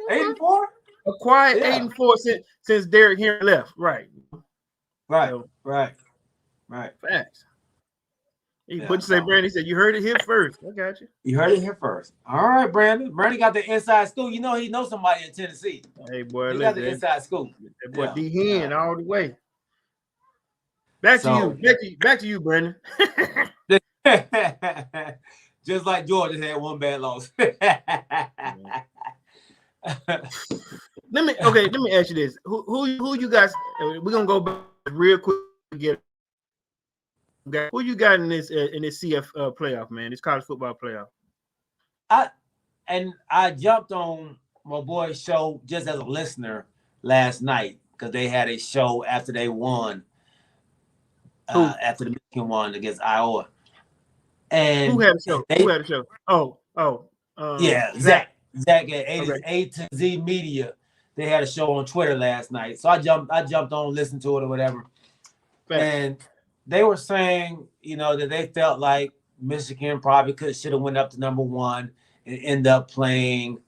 Okay. 8-4. A quiet 8-4 since Derrick Henry left. Right. Facts. Brandon, he said, you heard it here first. I got you. You heard it here first. All right, Brandon. Brandon got the inside scoop. You know he knows somebody in Tennessee. Hey, boy. He got the inside scoop. That boy D-Hen all the way. Back to you, Brandon. Just like Georgia had one bad loss. Let me ask you this. Who you guys, we're gonna go back real quick to get who you got in this CF playoff, man, this college football playoff. I jumped on my boy's show just as a listener last night because they had a show after they won. After the Michigan won against Iowa. And who had a show? Zach at A to Z Media. They had a show on Twitter last night. So I jumped on, listened to it or whatever. And they were saying, that they felt like Michigan probably should have went up to number 1 and end up playing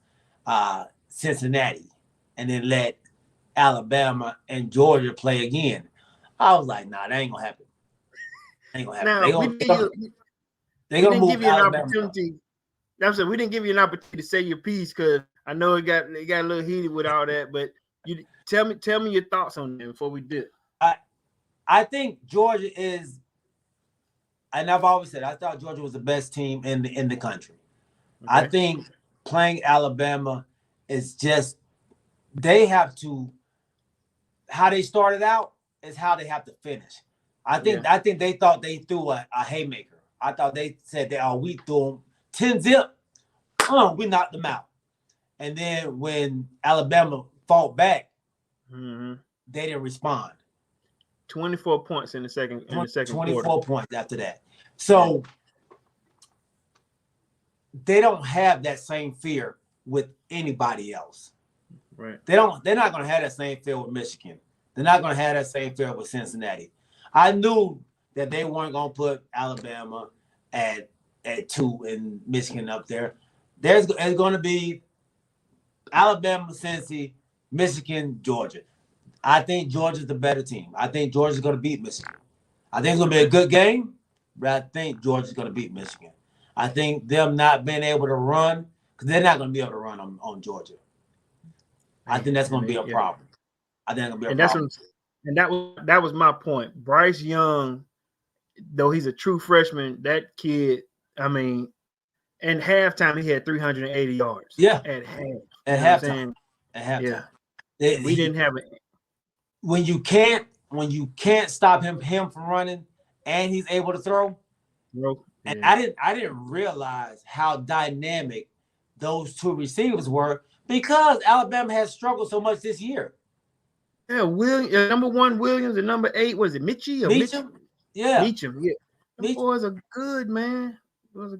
Cincinnati and then let Alabama and Georgia play again. I was like, nah, that ain't gonna happen. Now, they're gonna move give you an opportunity. We didn't give you an opportunity to say your piece because I know it got a little heated with all that. But you tell me your thoughts on it before we do it. I think Georgia is, and I've always said I thought Georgia was the best team in the country. Okay. I think playing Alabama is just how they started out is how they have to finish. I think they thought they threw a haymaker. I thought they said we threw them 10 zip. We knocked them out. And then when Alabama fought back, they didn't respond. 24 points in the second 24 quarter. Points after that. So they don't have that same fear with anybody else. Right. They're not going to have that same fear with Michigan. They're not going to have that same fear with Cincinnati. I knew that they weren't going to put Alabama at 2 and Michigan up there. There's going to be Alabama, Cincy, Michigan, Georgia. I think Georgia's the better team. I think Georgia's going to beat Michigan. I think it's going to be a good game, but I think Georgia's going to beat Michigan. I think them not being able to run, because they're not going to be able to run on Georgia. I think that's going to be a problem. I think it's going to be a problem. That was my point. Bryce Young, though he's a true freshman, that kid, I mean, in halftime he had 380 yards. Yeah. At half. At halftime. Yeah. We didn't have it. When you can't stop him from running and he's able to throw. And I didn't realize how dynamic those two receivers were because Alabama has struggled so much this year. Yeah, number 1 Williams and number 8 was it Mitchum? Yeah, Meacham. Yeah, those boys are good, man.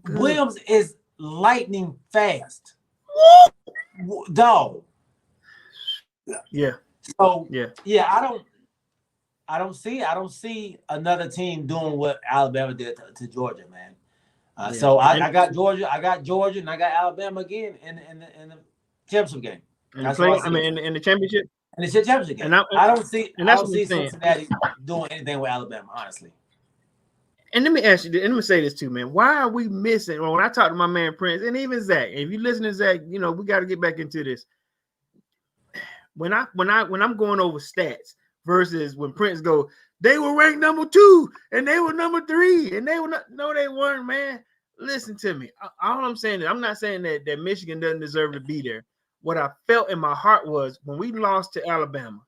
Williams is lightning fast. Dog. Yeah. So I don't see another team doing what Alabama did to Georgia, man. So I got Georgia, and I got Alabama again in the championship game. In the championship. And it's a championship game. I don't see Cincinnati doing anything with Alabama, honestly. And let me ask you, and let me say this too, man. Why are we missing? Well, when I talk to my man Prince, and even Zach, if you listen to Zach, we got to get back into this. When I'm going over stats versus when Prince go, they were ranked number 2 and they were number 3 and they were not. No, they weren't, man. Listen to me. All I'm saying is I'm not saying that Michigan doesn't deserve to be there. What I felt in my heart was when we lost to Alabama,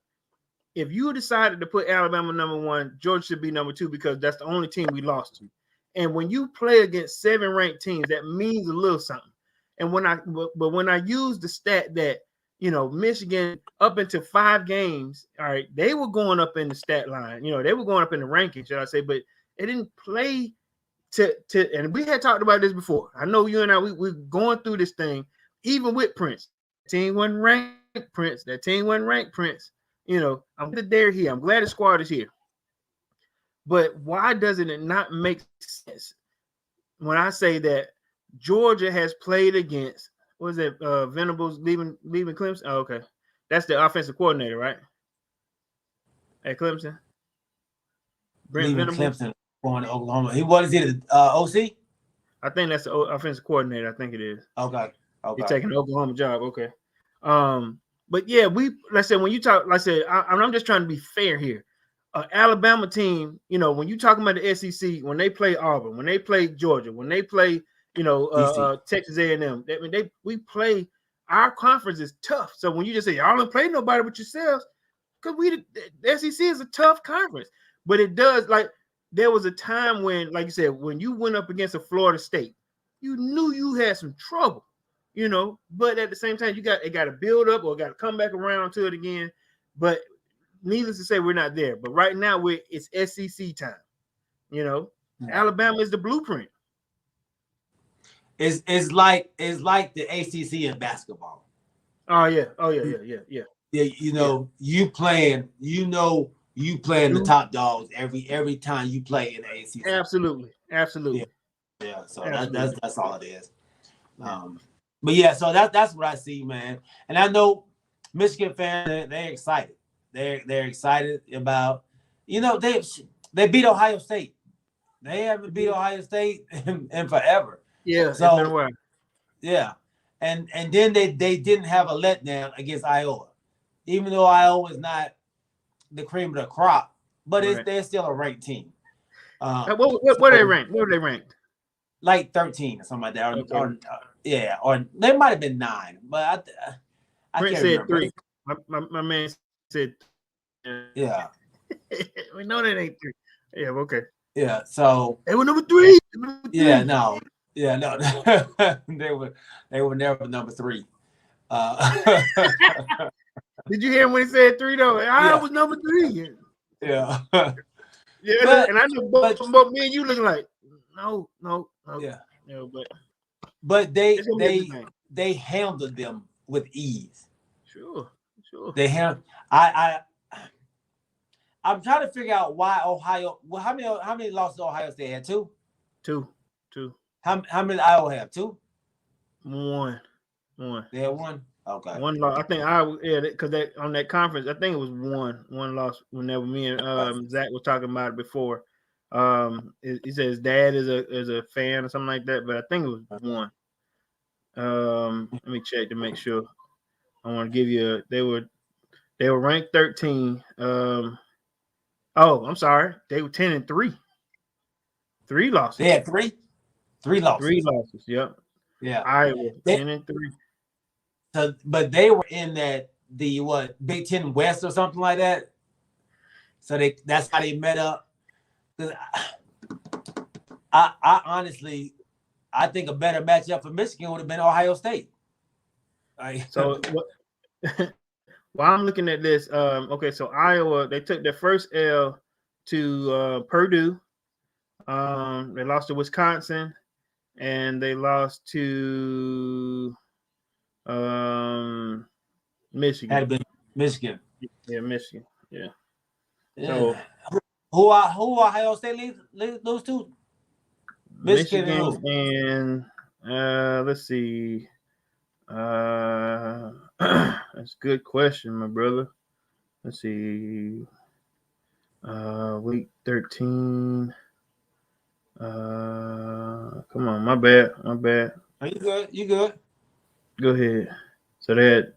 if you decided to put Alabama number 1, Georgia should be number 2 because that's the only team we lost to. And when you play against 7 ranked teams, that means a little something. And when I use the stat that Michigan up into 5 games, all right, they were going up in the stat line. They were going up in the ranking, should I say? But it didn't play to. And we had talked about this before. I know you and I we're going through this thing, even with Prince. Team wasn't ranked, Prince. That team wasn't ranked, Prince. I'm glad they're here. I'm glad the squad is here. But why doesn't it not make sense when I say that Georgia has played against, what is it, Venables leaving Clemson? Oh, okay. That's the offensive coordinator, right? At Clemson? Brent Venables? Clemson going to Oklahoma. What is it, OC? I think that's the offensive coordinator. I think it is. Okay. He's taking the Oklahoma job. Okay. But yeah, let's say when you talk, like I said, I'm just trying to be fair here. Alabama team, when you talking about the SEC, when they play Auburn, when they play Georgia, when they play, Texas A&M, we play. Our conference is tough. So when you just say y'all don't play nobody but yourselves, because the SEC is a tough conference. But it does, like, there was a time when, like you said, when you went up against a Florida State, you knew you had some trouble. But at the same time, it got to build up or got to come back around to it again. But needless to say, we're not there. But right now, it's SEC time. Alabama is the blueprint. It's like the ACC in basketball. Oh yeah. Yeah. You playing the top dogs every time you play in the ACC. Absolutely. Yeah. So that's all it is. But yeah, so that's what I see, man. And I know Michigan fans, they're excited. They're excited about, they beat Ohio State. They haven't beat Ohio State in forever. Yeah, so it's been a while. Yeah, and then they didn't have a letdown against Iowa, even though Iowa is not the cream of the crop, but they're still a ranked team. What are they ranked? What are they ranked? Like 13 or something like that. Okay. Or they might have been 9, but I Prince can't said remember. 3. My man said. Yeah. We know that ain't 3. Yeah. Okay. Yeah. So they were number 3. Yeah. No. Yeah. No. they were never number 3. Did you hear him when he said 3 though? I was number 3. Yeah. Yeah. And I know both me and you looking like no. Yeah. No, but they handled them with ease. Sure. I'm trying to figure out why Ohio. Well, how many losses Ohio State had? 2. 2. How many Iowa have? 2. 1. They had 1. Okay. 1 loss. I think because on that conference, I think it was 1 loss. Whenever me and Zach was talking about it before, he said his dad is a fan or something like that, but I think it was 1. Let me check to make sure. I want to give you. They were ranked 13. I'm sorry. They were 10-3. 3 losses. They had 3. 3 losses. 3 losses. Yep. Yeah. Iowa 10-3. So, but they were in the Big Ten West or something like that. So that's how they met up. I honestly, I think a better matchup for Michigan would have been Ohio State. So while I'm looking at this, okay, so Iowa, they took their first L to Purdue. They lost to Wisconsin, and they lost to Michigan. Had been Michigan. Yeah, Michigan. Yeah. So who Ohio State lose to? Michigan and let's see. That's a good question, my brother. Let's see. Week 13. Come on, my bad. Are you good? You good? Go ahead. So they had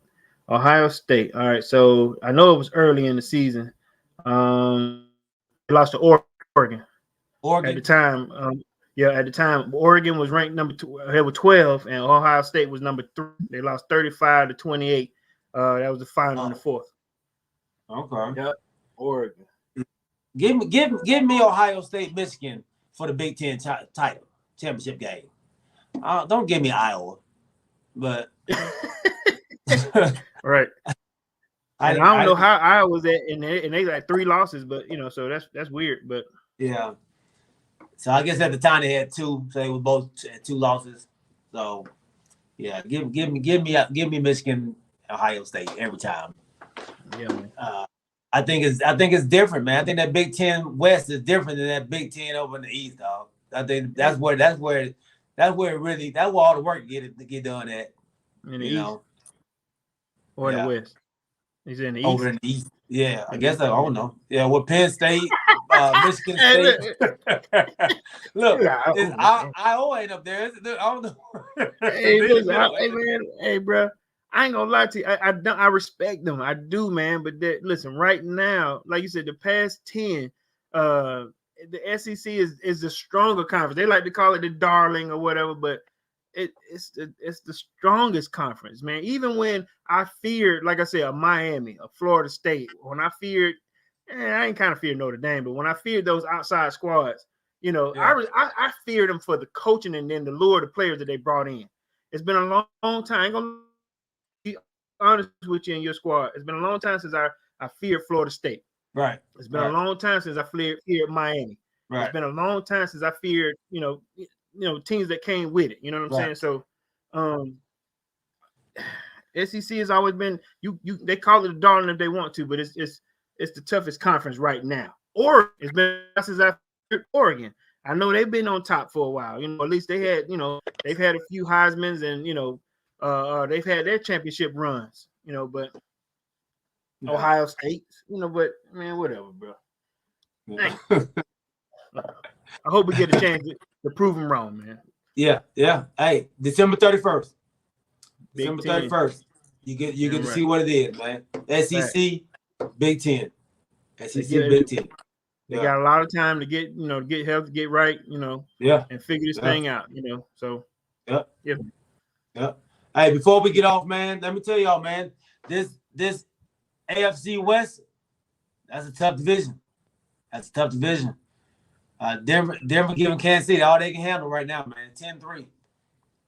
Ohio State. All right. So I know it was early in the season. They lost to Oregon. At the time. At the time, Oregon was ranked number 2. They were 12, and Ohio State was number 3. They lost 35-28. That was the final in the fourth. Okay. Yep. Oregon. Give me Ohio State, Michigan for the Big Ten title championship game. Don't give me Iowa, but right. I don't know how Iowa was at, and they like 3 losses, but so that's weird. But yeah. So I guess at the time they had 2, so they were both at 2 losses. So yeah, give me Michigan, Ohio State every time. Yeah, man. I think it's different, man. I think that Big Ten West is different than that Big Ten over in the East, dog. I think that's where all the work get done at. In the East. Or in the West. He's in the East. Over in the East. Yeah, I guess I don't know. Yeah, with Penn State, Michigan State. Look, Iowa ain't up there. I don't know. Hey, bro. I ain't gonna lie to you. I respect them. I do, man. But listen, right now, like you said, the past 10, the SEC is the stronger conference. They like to call it the darling or whatever, but it's the strongest conference, man. Even when I feared, like I said, a Miami, a Florida State, when I feared, I ain't kind of feared Notre Dame, but when I feared those outside squads, I feared them for the coaching and then the lure of the players that they brought in. It's been a long time. I ain't gonna be honest with you and your squad. It's been a long time since I feared Florida State. Right. It's been a long time since I feared Miami. Right. It's been a long time since I feared, teams that came with it. You know what I'm saying? So, SEC has always been they call it a darling if they want to, but it's the toughest conference right now. Or it's been since I feared Oregon. I know they've been on top for a while. At least they had, they've had a few Heismans and they've had their championship runs. But Ohio State, but man, whatever, bro. Yeah. I hope we get a chance to prove them wrong, man. Yeah. Hey, December 31st. December 31st. You get to see what it is, man. SEC, Big Ten. SEC, Big Ten. They got a lot of time to get, get healthy, get right, and figure this thing out, So yeah. Hey, before we get off, man, let me tell y'all, man, this AFC West, that's a tough division. Denver giving Kansas City all they can handle right now, man. 10-3.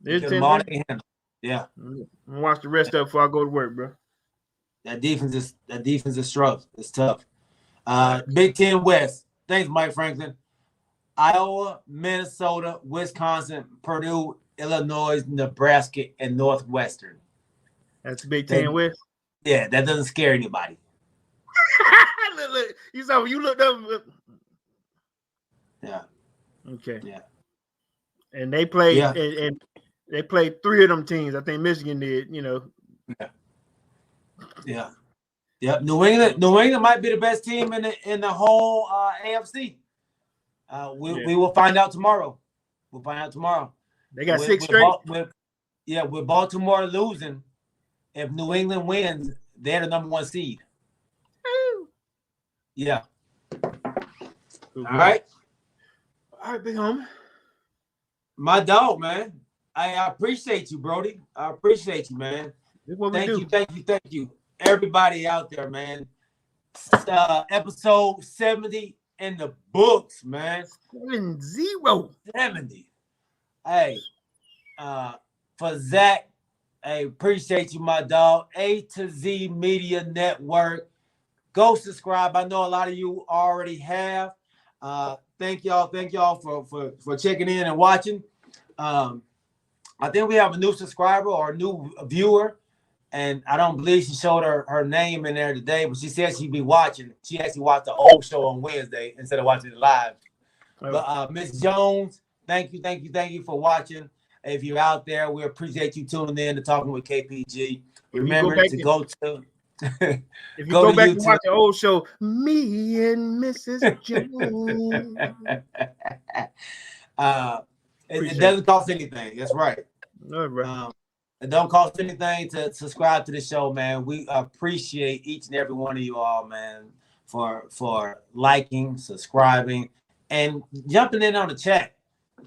It's 10-3. Yeah. I'm watch the rest of it before I go to work, bro. That defense is rough. It's tough. Big Ten West. Thanks, Mike Franklin. Iowa, Minnesota, Wisconsin, Purdue, Illinois, Nebraska, and Northwestern. That's Big Ten West. Yeah, that doesn't scare anybody. Look, you looked up. Yeah. Okay. Yeah. And they played and they played 3 of them teams. I think Michigan did, Yeah. Yep. New England might be the best team in the whole AFC. We will find out tomorrow. They got 6 straight. With Baltimore losing, if New England wins, they're the number 1 seed. Ooh. Yeah. All right, big homie. My dog, man. I appreciate you, Brody. I appreciate you, man. Thank you. Everybody out there, man. Episode 70 in the books, man. 70. Hey, for Zach, I appreciate you, my dog. A to Z Media Network. Go subscribe. I know a lot of you already have. Thank y'all for checking in and watching. I think we have a new subscriber or a new viewer, and I don't believe she showed her name in there today, but she said she'd be watching. She actually watched the old show on Wednesday instead of watching it live. But Miss Jones, Thank you for watching. If you're out there, we appreciate you tuning in to Talking with KPG. Remember to go to if you go go to back YouTube. and watch the old show, Me and Mrs. Jones. It doesn't cost anything. That's right. All right. It don't cost anything to subscribe to the show, man. We appreciate each and every one of you all, man, for liking, subscribing, and jumping in on the chat.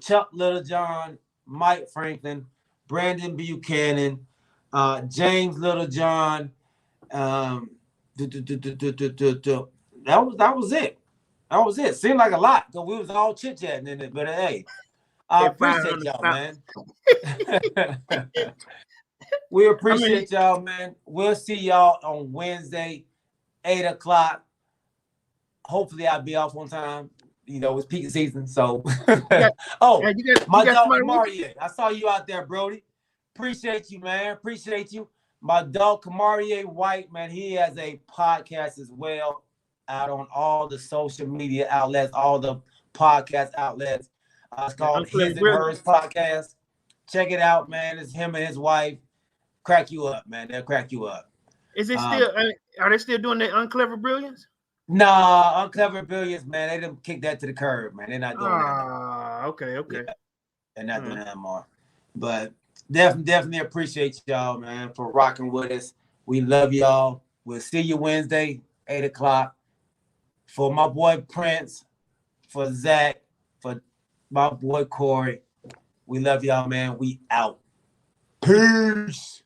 Chuck Littlejohn, Mike Franklin, Brandon Buchanan, James Littlejohn. That was it. That was it. Seemed like a lot because we was all chit chatting in it. But hey, I appreciate y'all, man. We appreciate y'all, man. We'll see y'all on Wednesday, 8:00. Hopefully, I'll be off on time. You know, it's peak season, so. My dog Kamarie, I saw you out there, Brody. Appreciate you, man. Appreciate you. My dog Kamarie White, man, he has a podcast as well out on all the social media outlets, all the podcast outlets. It's called His and Hers Podcast. Check it out, man. It's him and his wife. Crack you up, man. They'll crack you up. Is it still? Are they still doing that Unclever Brilliance? Nah, Unclever Brilliance, man. They didn't kick that to the curb, man. They're not doing that. Okay. Yeah, they're not doing that anymore. But definitely appreciate y'all, man, for rocking with us. We love y'all. We'll see you Wednesday, 8:00. For my boy Prince, for Zach, for my boy Corey. We love y'all, man. We out. Peace.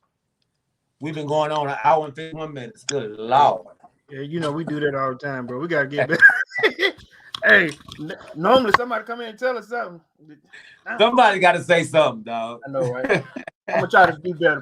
We've been going on an hour and 51 minutes. Good Lord. Yeah, you know we do that all the time, bro. We gotta get better. Hey, normally somebody come in and tell us something. Somebody got to say something, dog. I know, right? I'm gonna try to do better.